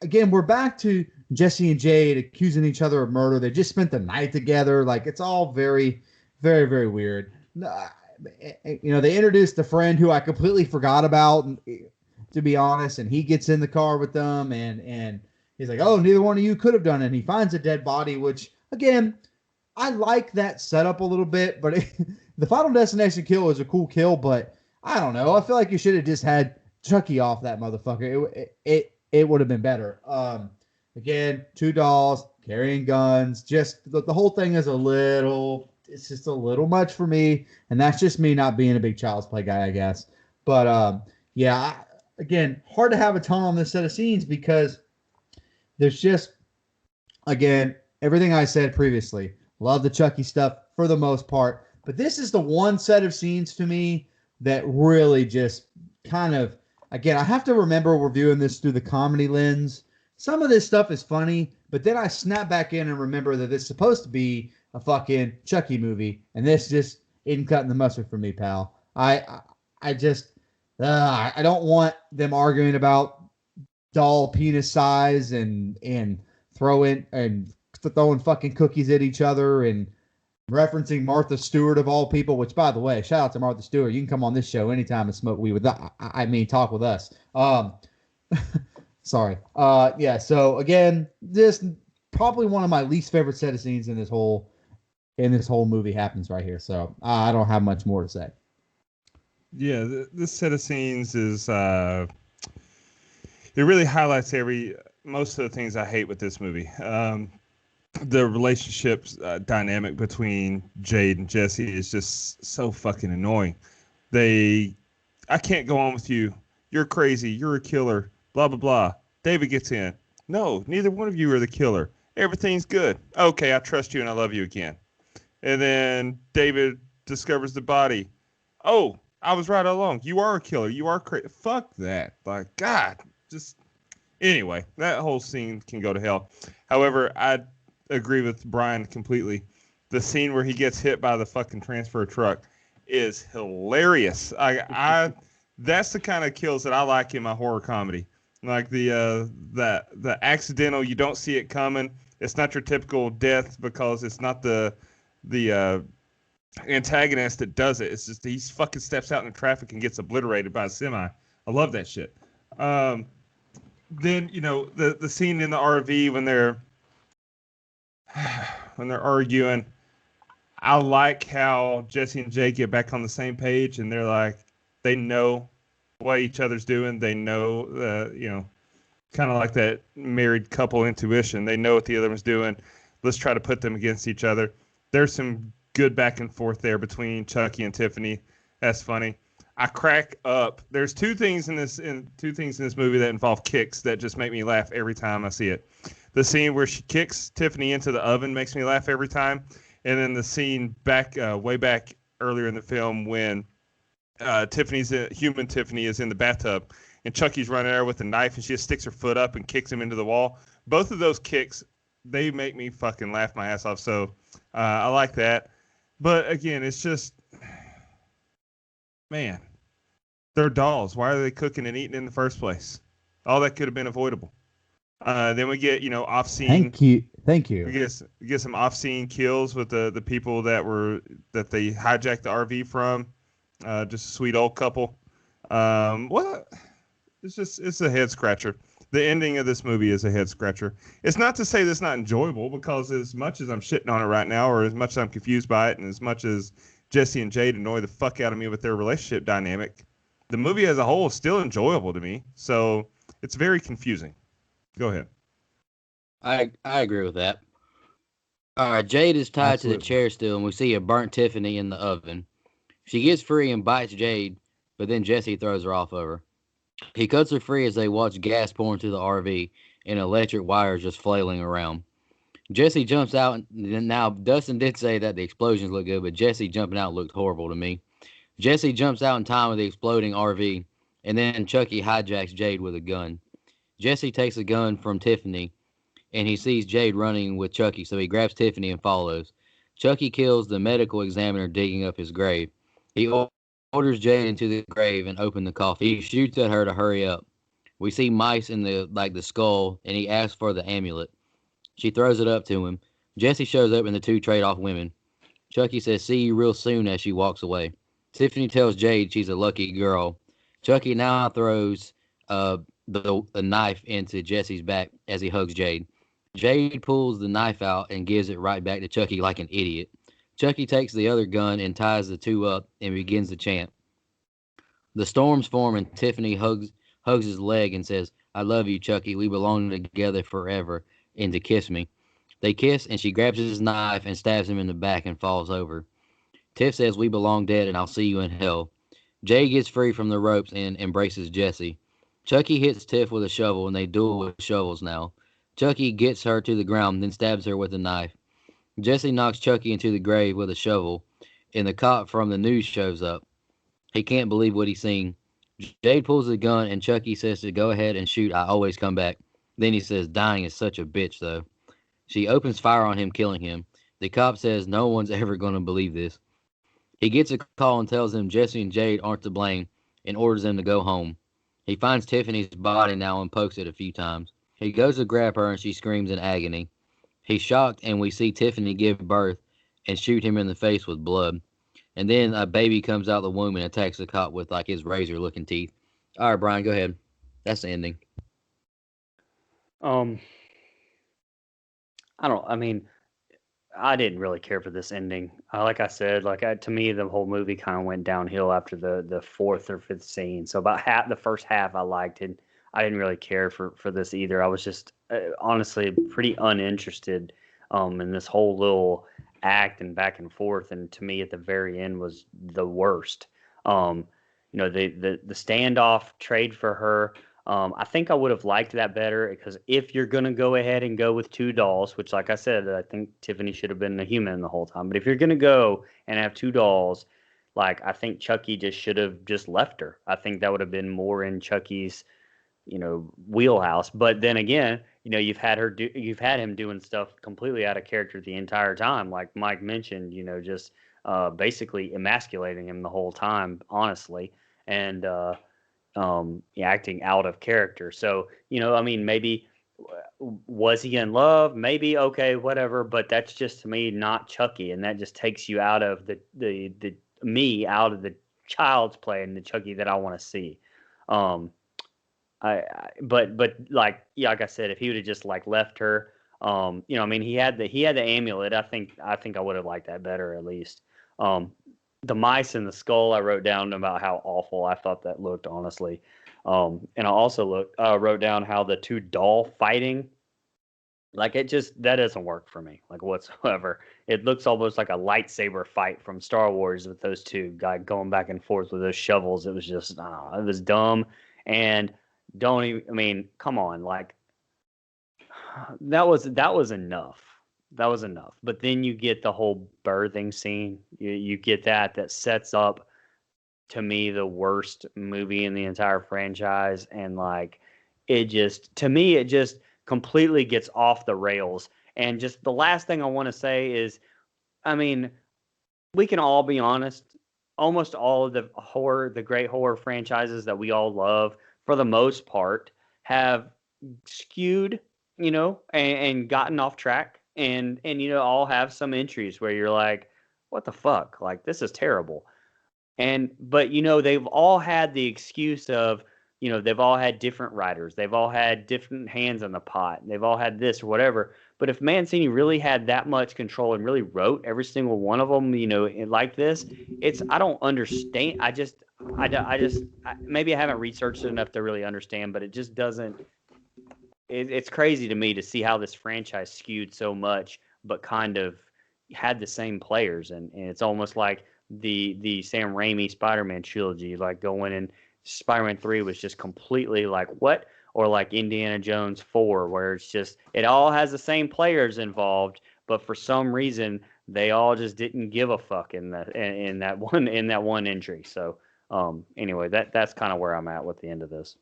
again, we're back to Jesse and Jade accusing each other of murder. They just spent the night together. Like it's all very, very, very weird. They introduced the friend who I completely forgot about, to be honest, and he gets in the car with them, and he's like, "Oh, neither one of you could have done it." And he finds a dead body, which again, I like that setup a little bit, but the Final Destination kill is a cool kill, but I don't know. I feel like you should have just had Chucky off that motherfucker. It would have been better. Again, two dolls carrying guns. Just the whole thing is it's just a little much for me, and that's just me not being a big Child's Play guy, I guess. But again, hard to have a ton on this set of scenes because there's just, again, everything I said previously. Love the Chucky stuff for the most part. But this is the one set of scenes to me that really just kind of, again, I have to remember we're viewing this through the comedy lens. Some of this stuff is funny, but then I snap back in and remember that it's supposed to be a fucking Chucky movie. And this just isn't cutting the mustard for me, pal. I don't want them arguing about doll penis size and throwing fucking cookies at each other and referencing Martha Stewart of all people, which, by the way, shout out to Martha Stewart. You can come on this show anytime and smoke weed with talk with us. Sorry. So again, this probably one of my least favorite set of scenes in this whole movie happens right here. So I don't have much more to say. Yeah, this set of scenes is it really highlights most of the things I hate with this movie. The relationships dynamic between Jade and Jesse is just so fucking annoying. I can't go on with you. You're crazy. You're a killer. Blah, blah, blah. David gets in. No, neither one of you are the killer. Everything's good. Okay, I trust you and I love you again. And then David discovers the body. Oh, I was right all along. You are a killer. You are crazy. Fuck that. Like, God. Anyway, that whole scene can go to hell. However, I agree with Brian completely. The scene where he gets hit by the fucking transfer truck is hilarious. That's the kind of kills that I like in my horror comedy. Like the accidental, you don't see it coming. It's not your typical death because it's not the antagonist that does it. It's just he fucking steps out in traffic and gets obliterated by a semi. I love that shit. Then the scene in the RV when they're arguing, I like how Jesse and Jake get back on the same page and they're like, they know what each other's doing. They know, kind of like that married couple intuition. They know what the other one's doing. Let's try to put them against each other. There's some good back and forth there between Chucky and Tiffany. That's funny. I crack up. There's two things in this movie that involve kicks that just make me laugh every time I see it. The scene where she kicks Tiffany into the oven makes me laugh every time, and then the scene way back earlier in the film when Tiffany is in the bathtub and Chucky's running there with a knife and she just sticks her foot up and kicks him into the wall. Both of those kicks, they make me fucking laugh my ass off. So I like that. But again, it's just, man, they're dolls. Why are they cooking and eating in the first place? All that could have been avoidable. Then we get, off-scene. Thank you. We get some off-scene kills with the people that they hijacked the RV from. Just a sweet old couple. It's a head scratcher. The ending of this movie is a head scratcher. It's not to say that's not enjoyable, because as much as I'm shitting on it right now, or as much as I'm confused by it, and as much as Jesse and Jade annoy the fuck out of me with their relationship dynamic, the movie as a whole is still enjoyable to me. So it's very confusing. Go ahead. I agree with that. All right, Jade is tied to the chair still, and we see a burnt Tiffany in the oven. She gets free and bites Jade, but then Jesse throws her off of her. He cuts her free as they watch gas pour into the RV and electric wires just flailing around. Jesse jumps out. Now, Dustin did say that the explosions look good, but Jesse jumping out looked horrible to me. Jesse jumps out in time with the exploding RV, and then Chucky hijacks Jade with a gun. Jesse takes a gun from Tiffany, and he sees Jade running with Chucky, so he grabs Tiffany and follows. Chucky kills the medical examiner digging up his grave. He orders Jade into the grave and open the coffin. He shoots at her to hurry up. We see mice in the skull, and he asks for the amulet. She throws it up to him. Jesse shows up, and the two trade off women. Chucky says, "See you real soon," as she walks away. Tiffany tells Jade she's a lucky girl. Chucky now throws the knife into Jesse's back as he hugs Jade. Jade pulls the knife out and gives it right back to Chucky like an idiot. Chucky takes the other gun and ties the two up and begins to chant. The storms form, and Tiffany hugs his leg and says, "I love you, Chucky. We belong together forever," and to kiss me. They kiss, and she grabs his knife and stabs him in the back and falls over. Tiff says, "We belong dead, and I'll see you in hell." Jay gets free from the ropes and embraces Jesse. Chucky hits Tiff with a shovel, and they duel with shovels now. Chucky gets her to the ground, then stabs her with a knife. Jesse knocks Chucky into the grave with a shovel, and the cop from the news shows up. He can't believe what he's seen. Jade pulls the gun, and Chucky says to go ahead and shoot. I always come back. Then he says, "Dying is such a bitch, though." She opens fire on him, killing him. The cop says no one's ever going to believe this. He gets a call and tells them Jesse and Jade aren't to blame and orders them to go home. He finds Tiffany's body now and pokes it a few times. He goes to grab her, and she screams in agony. He's shocked, and we see Tiffany give birth and shoot him in the face with blood. And then a baby comes out of the womb and attacks the cop with like his razor-looking teeth. All right, Brian, go ahead. That's the ending. I didn't really care for this ending. Like I said, to me, the whole movie kind of went downhill after the fourth or fifth scene. So about the first half I liked it. I didn't really care for this either. I was just honestly pretty uninterested in this whole little act and back and forth. And to me, at the very end was the worst. The standoff trade for her. I think I would have liked that better, because if you're going to go ahead and go with two dolls, which, like I said, I think Tiffany should have been a human the whole time. But if you're going to go and have two dolls, I think Chucky just should have just left her. I think that would have been more in Chucky's, wheelhouse. But then again, you've had him doing stuff completely out of character the entire time. Like Mike mentioned, just basically emasculating him the whole time, honestly. And, acting out of character. So, maybe was he in love? Maybe, okay, whatever. But that's just, to me, not Chucky, and that just takes you out of out of the child's play and the Chucky that I want to see. But like I said, if he would have just left her, he had the amulet. I think I would have liked that better, at least. the mice in the skull, I wrote down about how awful I thought that looked, honestly. And I also wrote down how the two doll fighting, like that doesn't work for me, like whatsoever. It looks almost like a lightsaber fight from Star Wars with those two guys going back and forth with those shovels. It was just, it was dumb. And don't even, I mean, come on, like that was enough. That was enough. But then you get the whole birthing scene. You get that sets up, to me, the worst movie in the entire franchise. And like, to me, it just completely gets off the rails. And just the last thing I want to say is, I mean, we can all be honest. Almost all of the great horror franchises that we all love, for the most part, have skewed, and gotten off track, and all have some entries where you're like, what the fuck? Like, this is terrible. But they've all had the excuse of, they've all had different writers, they've all had different hands in the pot, they've all had this or whatever. But if Mancini really had that much control and really wrote every single one of them, like this, I don't understand. Maybe I haven't researched it enough to really understand, but it just doesn't. It's crazy to me to see how this franchise skewed so much, but kind of had the same players, and it's almost like the Sam Raimi Spider-Man trilogy, like going in Spider-Man 3 was just completely like what, or like Indiana Jones 4, where it's just it all has the same players involved, but for some reason they all just didn't give a fuck in that one entry. So anyway, that's kind of where I'm at with the end of this.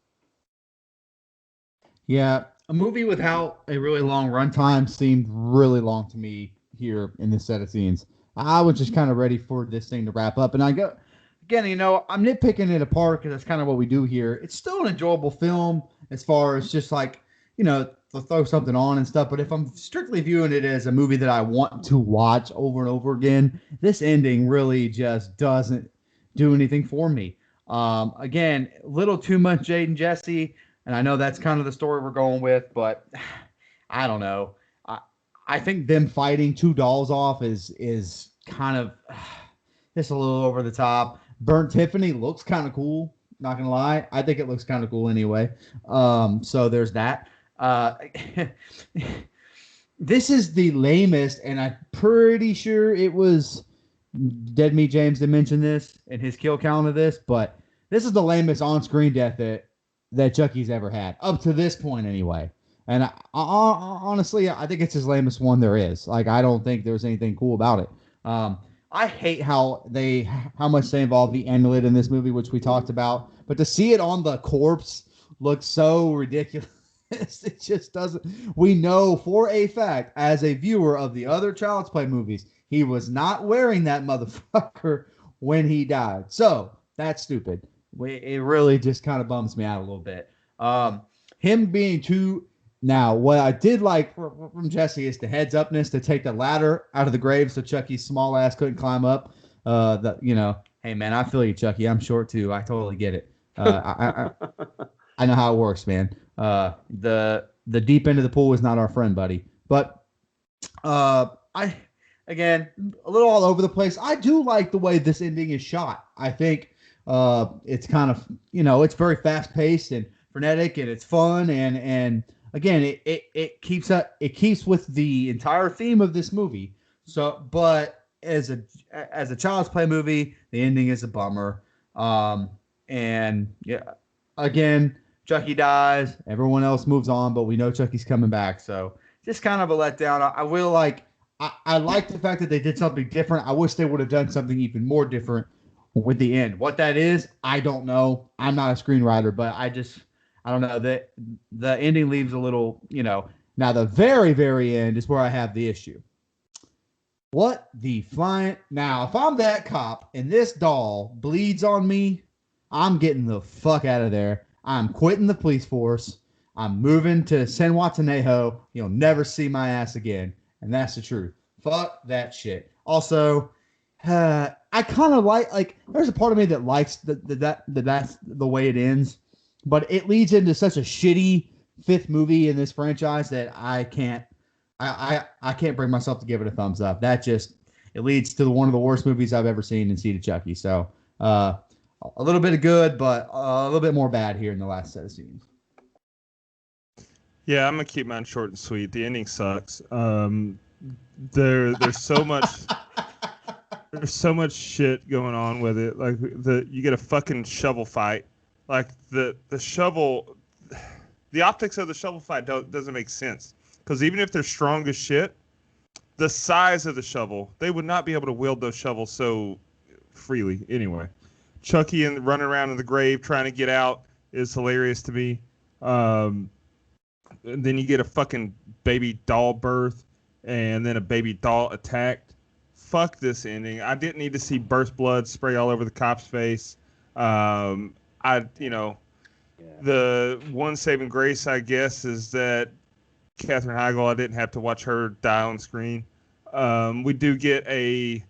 Yeah, a movie without a really long runtime seemed really long to me here in this set of scenes. I was just kind of ready for this thing to wrap up. And I go, again, I'm nitpicking it apart because that's kind of what we do here. It's still an enjoyable film as far as just like, to throw something on and stuff. But if I'm strictly viewing it as a movie that I want to watch over and over again, this ending really just doesn't do anything for me. Again, a little too much Jade and Jesse. And I know that's kind of the story we're going with, but I don't know. I think them fighting two dolls off is kind of just a little over the top. Burnt Tiffany looks kind of cool. Not gonna lie, I think it looks kind of cool anyway. So there's that. This is the lamest, and I'm pretty sure it was Dead Meat James that mentioned this in his kill count of this, but this is the lamest on-screen death that Chucky's ever had up to this point, anyway. And I honestly, I think it's his lamest one there is. Like, I don't think there's anything cool about it. I hate how much they involve the amulet in this movie, which we talked about. But to see it on the corpse looks so ridiculous. It just doesn't. We know for a fact, as a viewer of the other Child's Play movies, he was not wearing that motherfucker when he died. So that's stupid. It really just kind of bums me out a little bit. Him being too. Now, what I did like from Jesse is the heads-upness to take the ladder out of the grave so Chucky's small ass couldn't climb up. Hey, man, I feel you, Chucky. I'm short, too. I totally get it. I know how it works, man. The deep end of the pool is not our friend, buddy. But, again, a little all over the place. I do like the way this ending is shot. I think it's kind of, it's very fast-paced and frenetic, and it's fun, and again, it keeps with the entire theme of this movie. So, but as a Child's Play movie, the ending is a bummer. And yeah, again, Chucky dies, everyone else moves on, but we know Chucky's coming back. So just kind of a letdown. I like the fact that they did something different. I wish they would have done something even more different with the end. What that is, I don't know. I'm not a screenwriter, but I don't know. The ending leaves a little, Now, the very, very end is where I have the issue. What the flying... Now, if I'm that cop and this doll bleeds on me, I'm getting the fuck out of there. I'm quitting the police force. I'm moving to San Guatanejo. You'll never see my ass again. And that's the truth. Fuck that shit. Also, I kind of like... There's a part of me that likes that's the way it ends. But it leads into such a shitty fifth movie in this franchise that I can't bring myself to give it a thumbs up. That just it leads to one of the worst movies I've ever seen in Seed of Chucky. So a little bit of good, but a little bit more bad here in the last set of scenes. Yeah, I'm gonna keep mine short and sweet. The ending sucks. There's so much. There's so much shit going on with it. Like you get a fucking shovel fight. Like the shovel, the optics of the shovel fight doesn't make sense. Because even if they're strong as shit, the size of the shovel, they would not be able to wield those shovels so freely. Anyway, Chucky and running around in the grave trying to get out is hilarious to me. And then you get a fucking baby doll birth, and then a baby doll attacked. Fuck this ending. I didn't need to see burst blood spray all over the cop's face. The one saving grace, I guess, is that Katherine Heigl, I didn't have to watch her die on screen. We do get a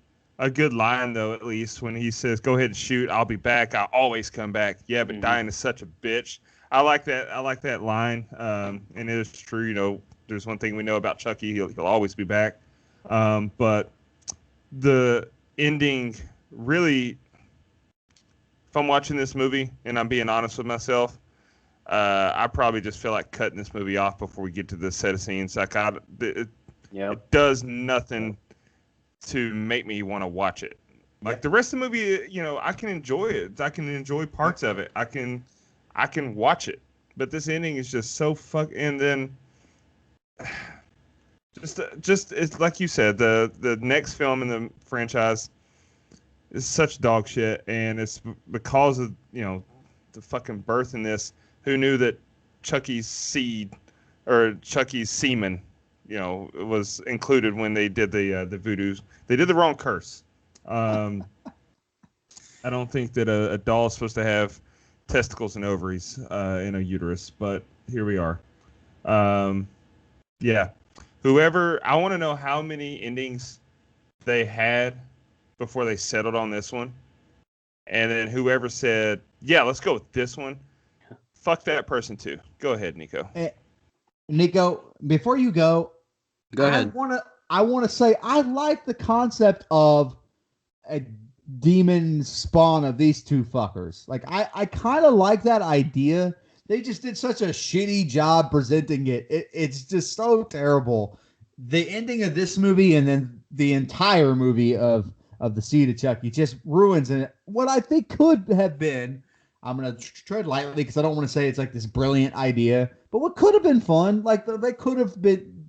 good line, though, at least, when he says, "Go ahead and shoot. I'll be back. I'll always come back." Yeah, but dying is such a bitch. I like that line. And it is true. There's one thing we know about Chucky. He'll always be back. But the ending really, if I'm watching this movie and I'm being honest with myself, I probably just feel like cutting this movie off before we get to this set of scenes. Like it does nothing to make me want to watch it. Like the rest of the movie, I can enjoy it. I can enjoy parts of it. I can watch it. But this ending is just so and then just it's like you said, the next film in the franchise is such dog shit, and it's because of the fucking birth in this. Who knew that Chucky's seed or Chucky's semen, was included when they did the voodoos? They did the wrong curse. I don't think that a doll is supposed to have testicles and ovaries in a uterus, but here we are. Yeah. Whoever, I want to know how many endings they had before they settled on this one. And then whoever said, yeah, let's go with this one. Fuck that person too. Go ahead, Nico. Nico, before you go ahead. I want to say I like the concept of a demon spawn of these two fuckers. Like I kind of like that idea. They just did such a shitty job presenting it. It's just so terrible. The ending of this movie and then the entire movie of the Seed of Chucky just ruins it. What I think could have been, I'm going to tread lightly because I don't want to say it's like this brilliant idea, but what could have been fun, like they could have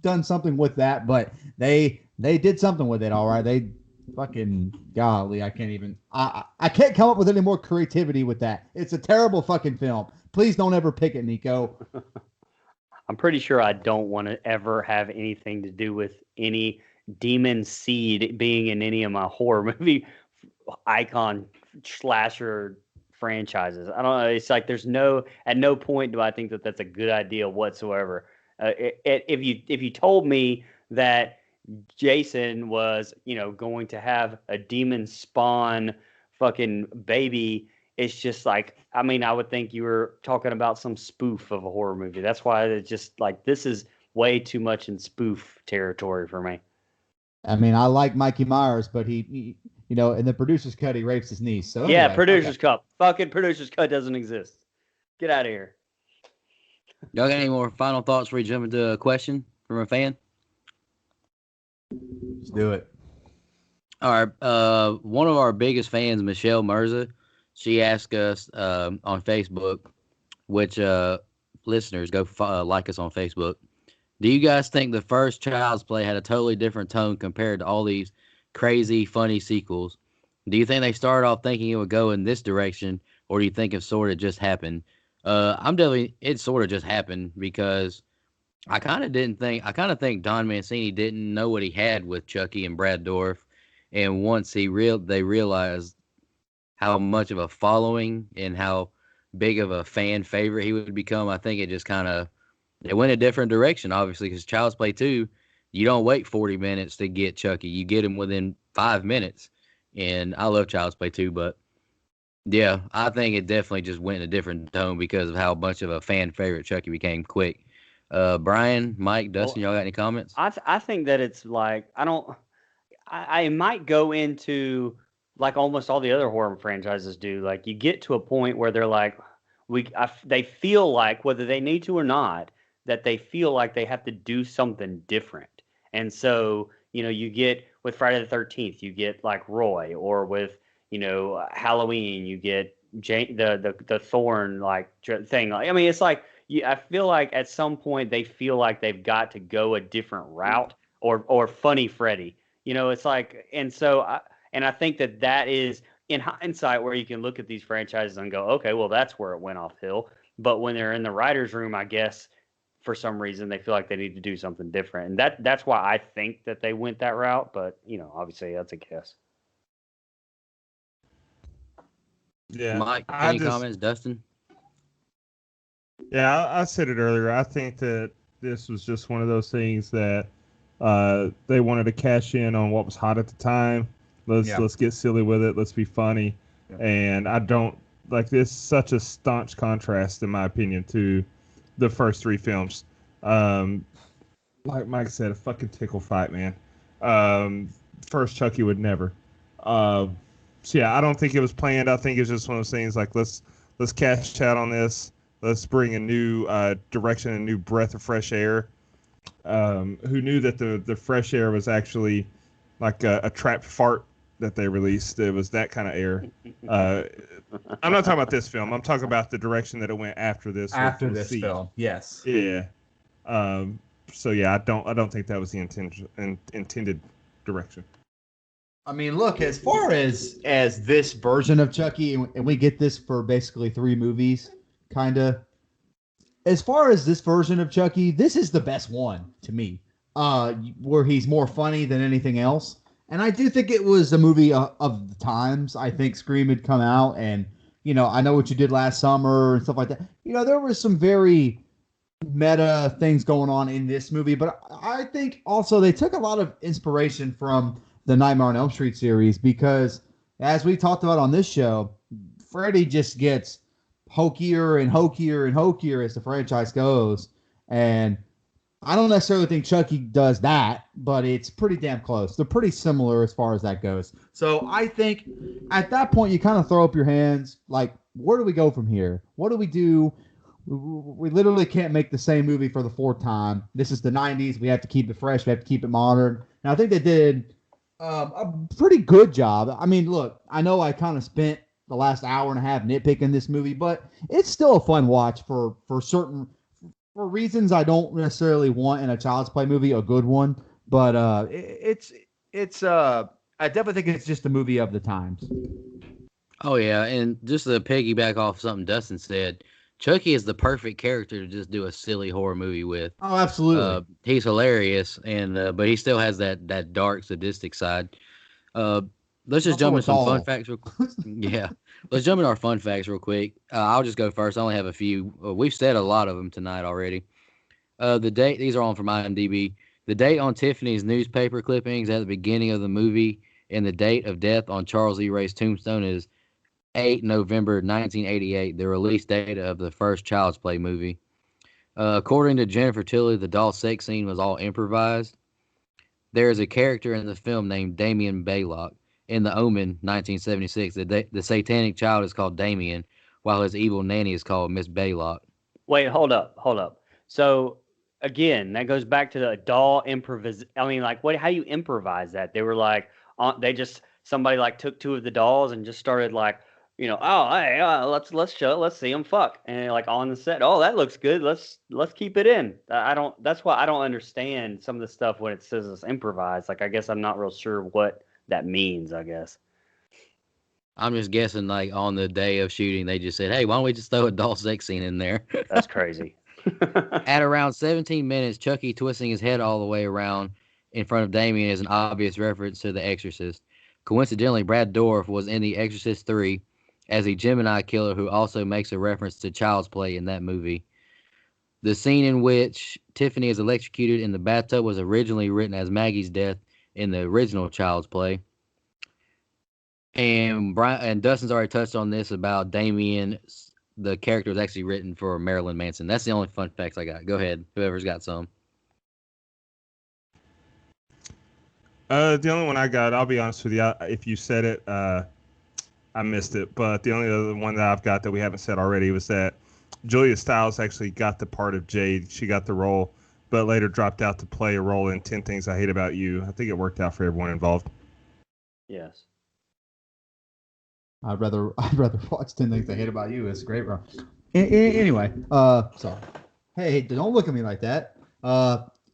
done something with that, but they did something with it, all right? They fucking, golly, I can't come up with any more creativity with that. It's a terrible fucking film. Please don't ever pick it, Nico. I'm pretty sure I don't want to ever have anything to do with any demon seed being in any of my horror movie icon slasher franchises. I don't know. It's like at no point do I think that that's a good idea whatsoever. If you told me that Jason was, going to have a demon spawn fucking baby, it's just like, I would think you were talking about some spoof of a horror movie. That's why it's just like, this is way too much in spoof territory for me. I like Mikey Myers, but he in the producer's cut, he rapes his niece. So yeah, producer's cut. Fucking producer's cut doesn't exist. Get out of here. Y'all got any more final thoughts before we jump into a question from a fan? Let's do it. All right. One of our biggest fans, Michelle Mirza, she asked us on Facebook, which listeners go like us on Facebook. Do you guys think the first Child's Play had a totally different tone compared to all these crazy, funny sequels? Do you think they started off thinking it would go in this direction, or do you think it sort of just happened? It sort of just happened because I kind of think Don Mancini didn't know what he had with Chucky and Brad Dourif, and once they realized how much of a following and how big of a fan favorite he would become, I think it just it went a different direction, obviously, because Child's Play 2, you don't wait 40 minutes to get Chucky. You get him within 5 minutes. And I love Child's Play 2, but yeah, I think it definitely just went in a different tone because of how much of a fan favorite Chucky became quick. Brian, Mike, Dustin, y'all got any comments? I think that it's like, I might go into like almost all the other horror franchises do. Like you get to a point where they're like, they feel like whether they need to or not, that they feel like they have to do something different. And so, you get with Friday the 13th, you get like Roy, or with, Halloween, you get the Thorn like thing. I mean, it's like, I feel like at some point they feel like they've got to go a different route, or Funny Freddy. It's like, and I think that is in hindsight where you can look at these franchises and go, okay, well, that's where it went off hill. But when they're in the writer's room, I guess for some reason they feel like they need to do something different. And that's why I think that they went that route. But, obviously that's a guess. Yeah. Mike, any comments? Dustin? Yeah, I said it earlier. I think that this was just one of those things that they wanted to cash in on what was hot at the time. Let's get silly with it. Let's be funny. Yeah. And I don't like this. Such a staunch contrast, in my opinion, to the first three films. Like Mike said, a fucking tickle fight, man. First Chucky would never. So yeah, I don't think it was planned. I think it's just one of those things like let's cash out on this. Let's bring a new direction, a new breath of fresh air. Who knew that the fresh air was actually like a trapped fart that they released? It was that kind of air. I'm not talking about this film. I'm talking about the direction that it went after this. After this film, yes. Yeah. So yeah, I don't think that was the intended direction. I mean, look, as far as this version of Chucky, and we get this for basically 3 movies, kind of. As far as this version of Chucky, this is the best one to me, where he's more funny than anything else. And I do think it was a movie of the times. I think Scream had come out, and, I Know What You Did Last Summer and stuff like that. There was some very meta things going on in this movie, but I think also they took a lot of inspiration from the Nightmare on Elm Street series, because as we talked about on this show, Freddy just gets hokier and hokier and hokier as the franchise goes. And I don't necessarily think Chucky does that, but it's pretty damn close. They're pretty similar as far as that goes. So I think at that point you kind of throw up your hands, like, where do we go from here? What do we do? We literally can't make the same movie for the 4th time. This is the 90s. We have to keep it fresh. We have to keep it modern. And I think they did a pretty good job. I mean, look, I know I kind of spent the last hour and a half nitpicking this movie, but it's still a fun watch for reasons I don't necessarily want in a Child's Play movie, a good one. But it's I definitely think it's just a movie of the times. Oh yeah, and just to piggyback off something Dustin said, Chucky is the perfect character to just do a silly horror movie with. Oh, absolutely. He's hilarious, and but he still has that dark, sadistic side. Let's just jump into some fun facts. Yeah, let's jump into our fun facts real quick. I'll just go first. I only have a few. We've said a lot of them tonight already. The date, these are all from IMDb. The date on Tiffany's newspaper clippings at the beginning of the movie and the date of death on Charles E. Ray's tombstone is 8 November 1988, the release date of the first Child's Play movie. According to Jennifer Tilly, the doll sex scene was all improvised. There is a character in the film named Damien Baylock. In The Omen, 1976, the satanic child is called Damien, while his evil nanny is called Miss Baylock. Wait, hold up. So, again, that goes back to the doll I mean, like, how do you improvise that? They were like, somebody like took 2 of the dolls and just started like, oh, hey, let's see them fuck, and like on the set, oh, that looks good, let's keep it in. That's why I don't understand some of the stuff when it says it's improvised. Like, I guess I'm not real sure what that means, I guess. I'm just guessing, like, on the day of shooting, they just said, hey, why don't we just throw a doll sex scene in there? That's crazy. At around 17 minutes, Chucky twisting his head all the way around in front of Damien is an obvious reference to The Exorcist. Coincidentally, Brad Dourif was in The Exorcist 3 as a Gemini killer who also makes a reference to Child's Play in that movie. The scene in which Tiffany is electrocuted in the bathtub was originally written as Maggie's death in the original Child's Play. And Dustin's already touched on this about Damien. The character was actually written for Marilyn Manson. That's the only fun facts I got. Go ahead, whoever's got some. The only one I got, I'll be honest with you, if you said it, I missed it. But the only other one that I've got that we haven't said already was that Julia Stiles actually got the part of Jade. She got the role, but later dropped out to play a role in 10 Things I Hate About You. I think it worked out for everyone involved. Yes. I'd rather watch 10 Things I Hate About You. It's great, bro. Anyway, sorry. Hey, don't look at me like that.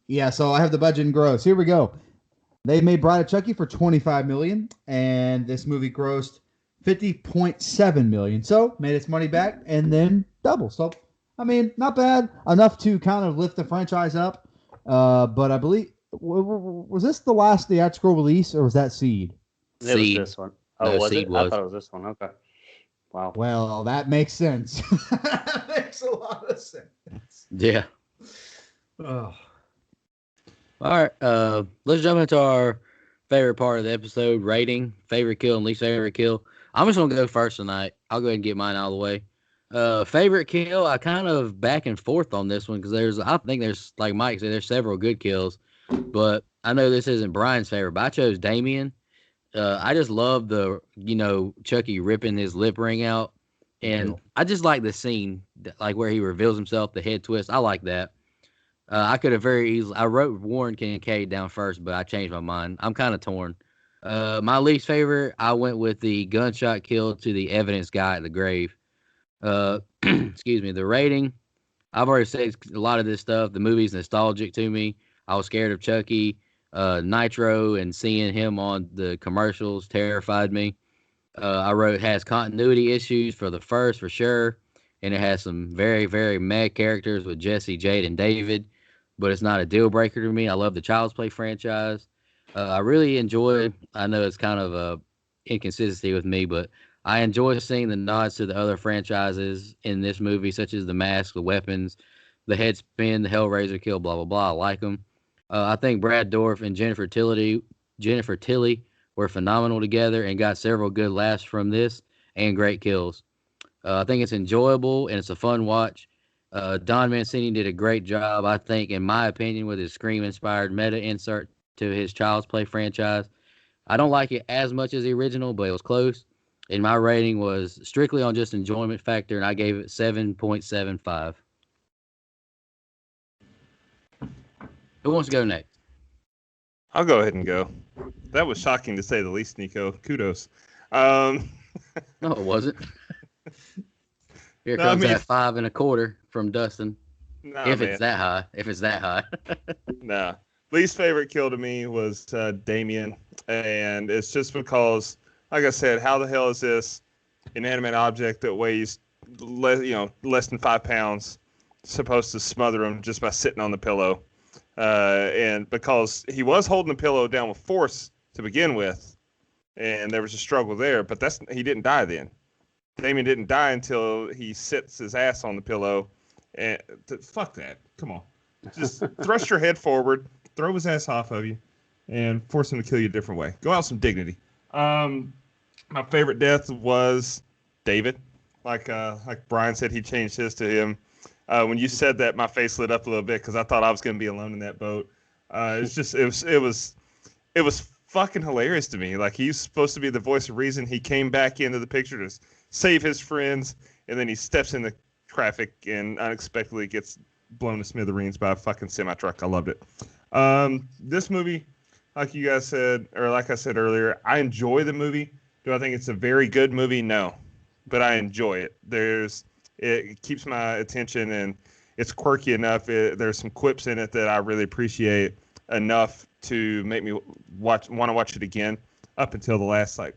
Yeah, so I have the budget and gross. Here we go. They made Bride of Chucky for $25 million, and this movie grossed $50.7 million. So made its money back and then double. So, I mean, not bad. Enough to kind of lift the franchise up. But I believe, was this the last theatrical release, or was that Seed? It was this one. Oh, No, was Seed it? was. I thought it was this one. Okay. Wow. Well, that makes sense. That makes a lot of sense. Yeah. Oh. All right. Let's jump into our favorite part of the episode: rating, favorite kill, and least favorite kill. I'm just gonna go first tonight. I'll go ahead and get mine out of the way. Favorite kill, I kind of back and forth on this one because I think there's, like Mike said, there's several good kills, but I know this isn't Brian's favorite, but I chose Damien. I just love the, Chucky ripping his lip ring out, and I just like the scene, like where he reveals himself, the head twist. I like that. I could have very easily. I wrote Warren Kincaid down first, but I changed my mind. I'm kind of torn. My least favorite, I went with the gunshot kill to the evidence guy at the grave. Excuse me. The rating, I've already said a lot of this stuff. The movie's nostalgic to me. I was scared of Chucky. Nitro and seeing him on the commercials terrified me. I wrote it has continuity issues for the first for sure, and it has some very, very mad characters with Jesse, Jade, and David, but it's not a deal breaker to me. I love the Child's Play franchise. I really enjoy. I know it's kind of a inconsistency with me, but I enjoy seeing the nods to the other franchises in this movie, such as the mask, the weapons, the head spin, the Hellraiser kill, blah blah blah. I like them. I think Brad Dourif and Jennifer Tilly were phenomenal together and got several good laughs from this and great kills. I think it's enjoyable and it's a fun watch. Don Mancini did a great job, I think, in my opinion, with his Scream-inspired meta insert to his Child's Play franchise. I don't like it as much as the original, but it was close. And my rating was strictly on just enjoyment factor, and I gave it 7.75. Who wants to go next? I'll go ahead and go. That was shocking to say the least, Nico. Kudos. No, it wasn't. Here comes that 5 1/4 from Dustin. Nah, if man. it's that high. If it's that high. Nah. Least favorite kill to me was Damien. And it's just because, like I said, how the hell is this inanimate object that weighs less than 5 pounds supposed to smother him just by sitting on the pillow? And because he was holding the pillow down with force to begin with, and there was a struggle there, but he didn't die then. Damien didn't die until he sits his ass on the pillow. And fuck that. Come on. Just thrust your head forward, throw his ass off of you, and force him to kill you a different way. Go out with some dignity. My favorite death was David. Like Brian said, he changed his to him. When you said that, my face lit up a little bit because I thought I was going to be alone in that boat. It was fucking hilarious to me. Like, he's supposed to be the voice of reason. He came back into the picture to save his friends, and then he steps in the traffic and unexpectedly gets blown to smithereens by a fucking semi-truck. I loved it. This movie, like you guys said, or like I said earlier, I enjoy the movie. Do I think it's a very good movie? No, but I enjoy it. It keeps my attention, and it's quirky enough. There's some quips in it that I really appreciate enough to make me want to watch it again. Up until the last, I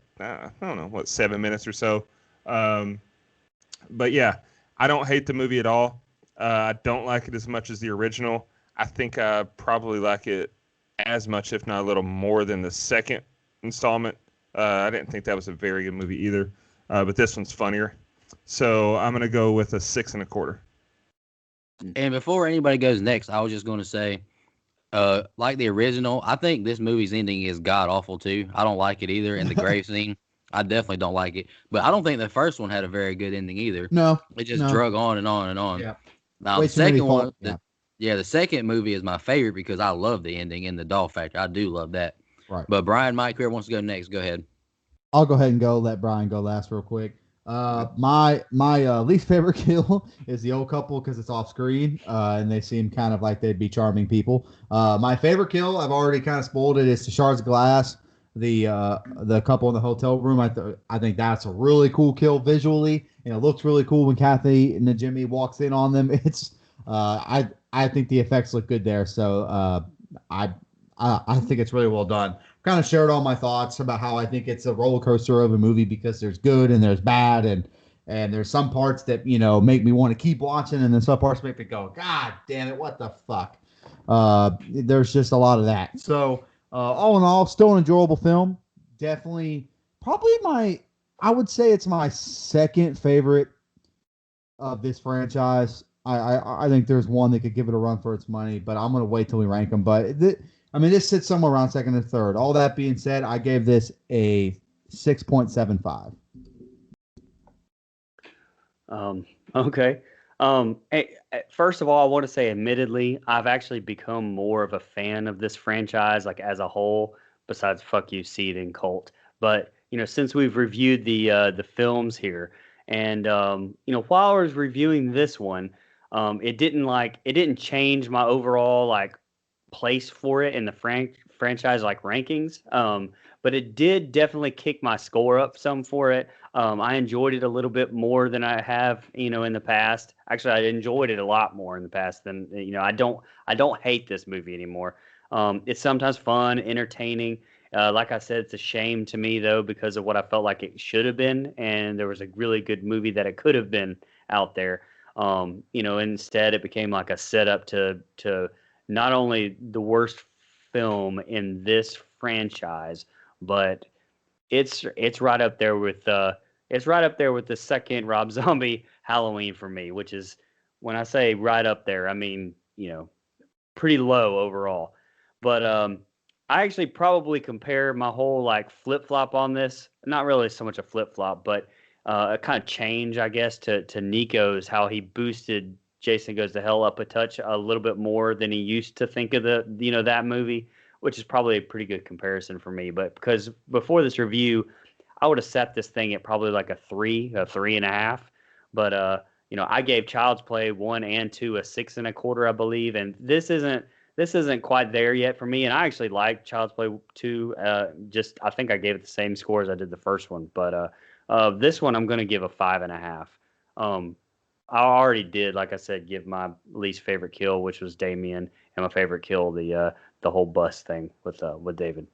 don't know, 7 minutes or so. But yeah, I don't hate the movie at all. I don't like it as much as the original. I think I probably like it as much, if not a little more, than the second installment. I didn't think that was a very good movie either, but this one's funnier. So I'm going to go with a 6 1/4. And before anybody goes next, I was just going to say, like the original, I think this movie's ending is god awful too. I don't like it either. And the grave scene, I definitely don't like it. But I don't think the first one had a very good ending either. No. It just drug on and on and on. Yeah. Now, the second one, the second movie is my favorite because I love the ending and the doll factor. I do love that. Right. But Brian, Mike, whoever wants to go next, go ahead. I'll go ahead and go. Let Brian go last real quick. My least favorite kill is the old couple because it's off screen and they seem kind of like they'd be charming people. My favorite kill, I've already kind of spoiled it, is the shards of glass. The couple in the hotel room. I think that's a really cool kill visually, and it looks really cool when Kathy and Jimmy walks in on them. It's I think the effects look good there. So I think it's really well done. Kind of shared all my thoughts about how I think it's a roller coaster of a movie because there's good and there's bad and there's some parts that make me want to keep watching and then some parts make me go, God damn it, what the fuck. There's just a lot of that. So all in all, still an enjoyable film. Definitely, probably I would say it's my second favorite of this franchise. I think there's one that could give it a run for its money, but I'm gonna wait till we rank them. But this sits somewhere around second and third. All that being said, I gave this a 6.75. Okay. First of all, I want to say, admittedly, I've actually become more of a fan of this franchise, like as a whole, besides Fuck You, Seed, and Cult. But since we've reviewed the films here, and while I was reviewing this one, it didn't change my overall place for it in the franchise rankings. But it did definitely kick my score up some for it. I enjoyed it a little bit more than I have, in the past. Actually, I enjoyed it a lot more in the past than, I don't hate this movie anymore. It's sometimes fun, entertaining. Like I said, it's a shame to me though, because of what I felt like it should have been. And there was a really good movie that it could have been out there. Instead it became like a setup to not only the worst film in this franchise, but it's right up there with the second Rob Zombie Halloween for me, which is, when I say right up there, I mean, pretty low overall. But I actually probably compare my whole flip-flop on this, not really so much a flip-flop, but a kind of change, I guess, to Nico's, how he boosted Jason Goes to Hell up a touch a little bit more than he used to think of that movie, which is probably a pretty good comparison for me. But because before this review, I would have set this thing at probably like a 3.5. But I gave Child's Play 1 and 2 a 6.25, I believe, and this isn't quite there yet for me. And I actually like Child's Play 2. I think I gave it the same score as I did the first one, but this one I'm going to give a 5.5. I already did, like I said, give my least favorite kill, which was Damien, and my favorite kill, the whole bus thing with David.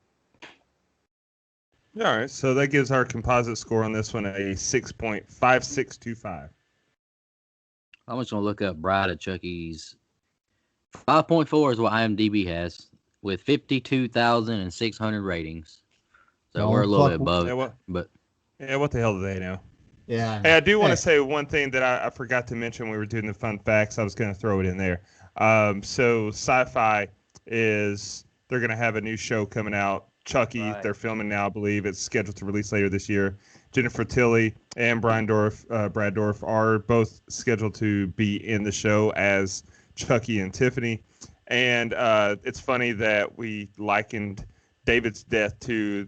All right, so that gives our composite score on this one a 6.5625. I'm just gonna look up Bride of Chucky's 5.4 is what IMDb has, with 52,600 ratings. So we're a little bit above. What the hell do they know? Yeah. Hey, I do want to say one thing that I forgot to mention when we were doing the fun facts. I was going to throw it in there. So Sci-Fi they're going to have a new show coming out. Chucky, right. They're filming now, I believe. It's scheduled to release later this year. Jennifer Tilly and Brad Dourif are both scheduled to be in the show as Chucky and Tiffany. And it's funny that we likened David's death to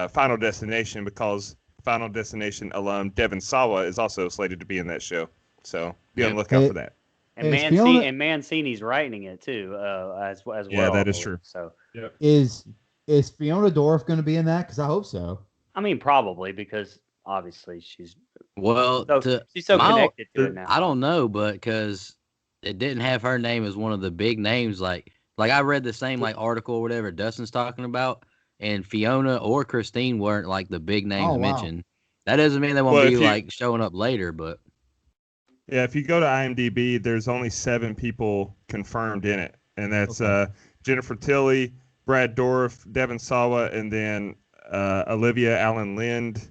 Final Destination, because Final Destination alum Devin Sawa is also slated to be in that show. So be on the lookout for that. And Mancini's writing it too, as well. Yeah, that is true. So yep. Is Fiona Dourif going to be in that? Because I hope so. I mean, probably, because obviously she's so connected to it now. I don't know, but because it didn't have her name as one of the big names, like I read the same article or whatever Dustin's talking about. And Fiona or Christine weren't the big names mentioned. That doesn't mean they won't be showing up later, but yeah, if you go to IMDb, there's only 7 people confirmed in it, and that's Jennifer Tilly, Brad Dourif, Devin Sawa, and then Olivia Allen Lind,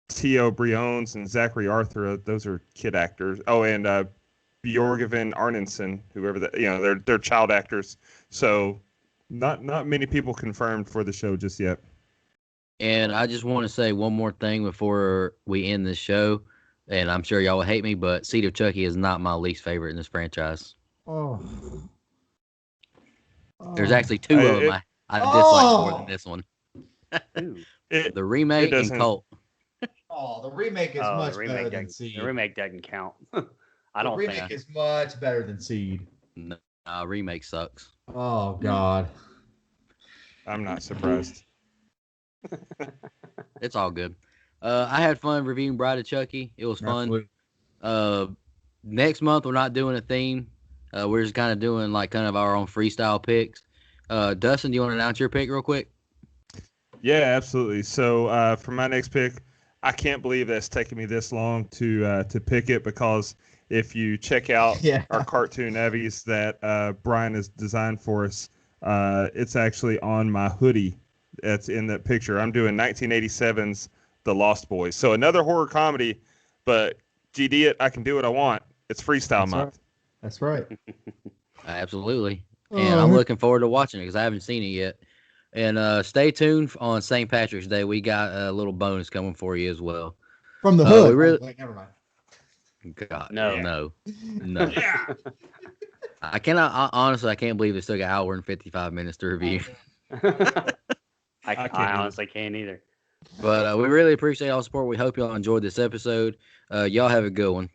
Theo Briones, and Zachary Arthur. Those are kid actors. Oh, and Björgvin Arnesen, whoever that. They're child actors. So. Not many people confirmed for the show just yet. And I just want to say one more thing before we end this show, and I'm sure y'all will hate me, but Seed of Chucky is not my least favorite in this franchise. Oh. There's actually 2 of them I dislike more than this one. Ooh. The remake and doesn't- Cult. Oh, the remake is Oh, much the remake better than doesn't- Seed. The remake doesn't count. I The don't remake think. is much better than Seed. No, remake sucks. Oh God. I'm not surprised. It's all good. I had fun reviewing Bride of Chucky. It was fun. Absolutely. Next month we're not doing a theme. We're just kind of our own freestyle picks. Dustin, do you want to announce your pick real quick? Yeah, absolutely. So for my next pick, I can't believe that's taken me this long to pick it, because if you check out our cartoon Evies that Brian has designed for us, it's actually on my hoodie that's in that picture. I'm doing 1987's The Lost Boys. So another horror comedy, but GD it, I can do what I want. It's freestyle month. That's right. Absolutely. And I'm looking forward to watching it because I haven't seen it yet. And stay tuned on St. Patrick's Day. We got a little bonus coming for you as well. From the hood. Wait, never mind. God, No. no. Yeah. I cannot. Honestly, I can't believe it took an hour and 55 minutes to review. I honestly can't either. But we really appreciate all the support. We hope y'all enjoyed this episode. Y'all have a good one.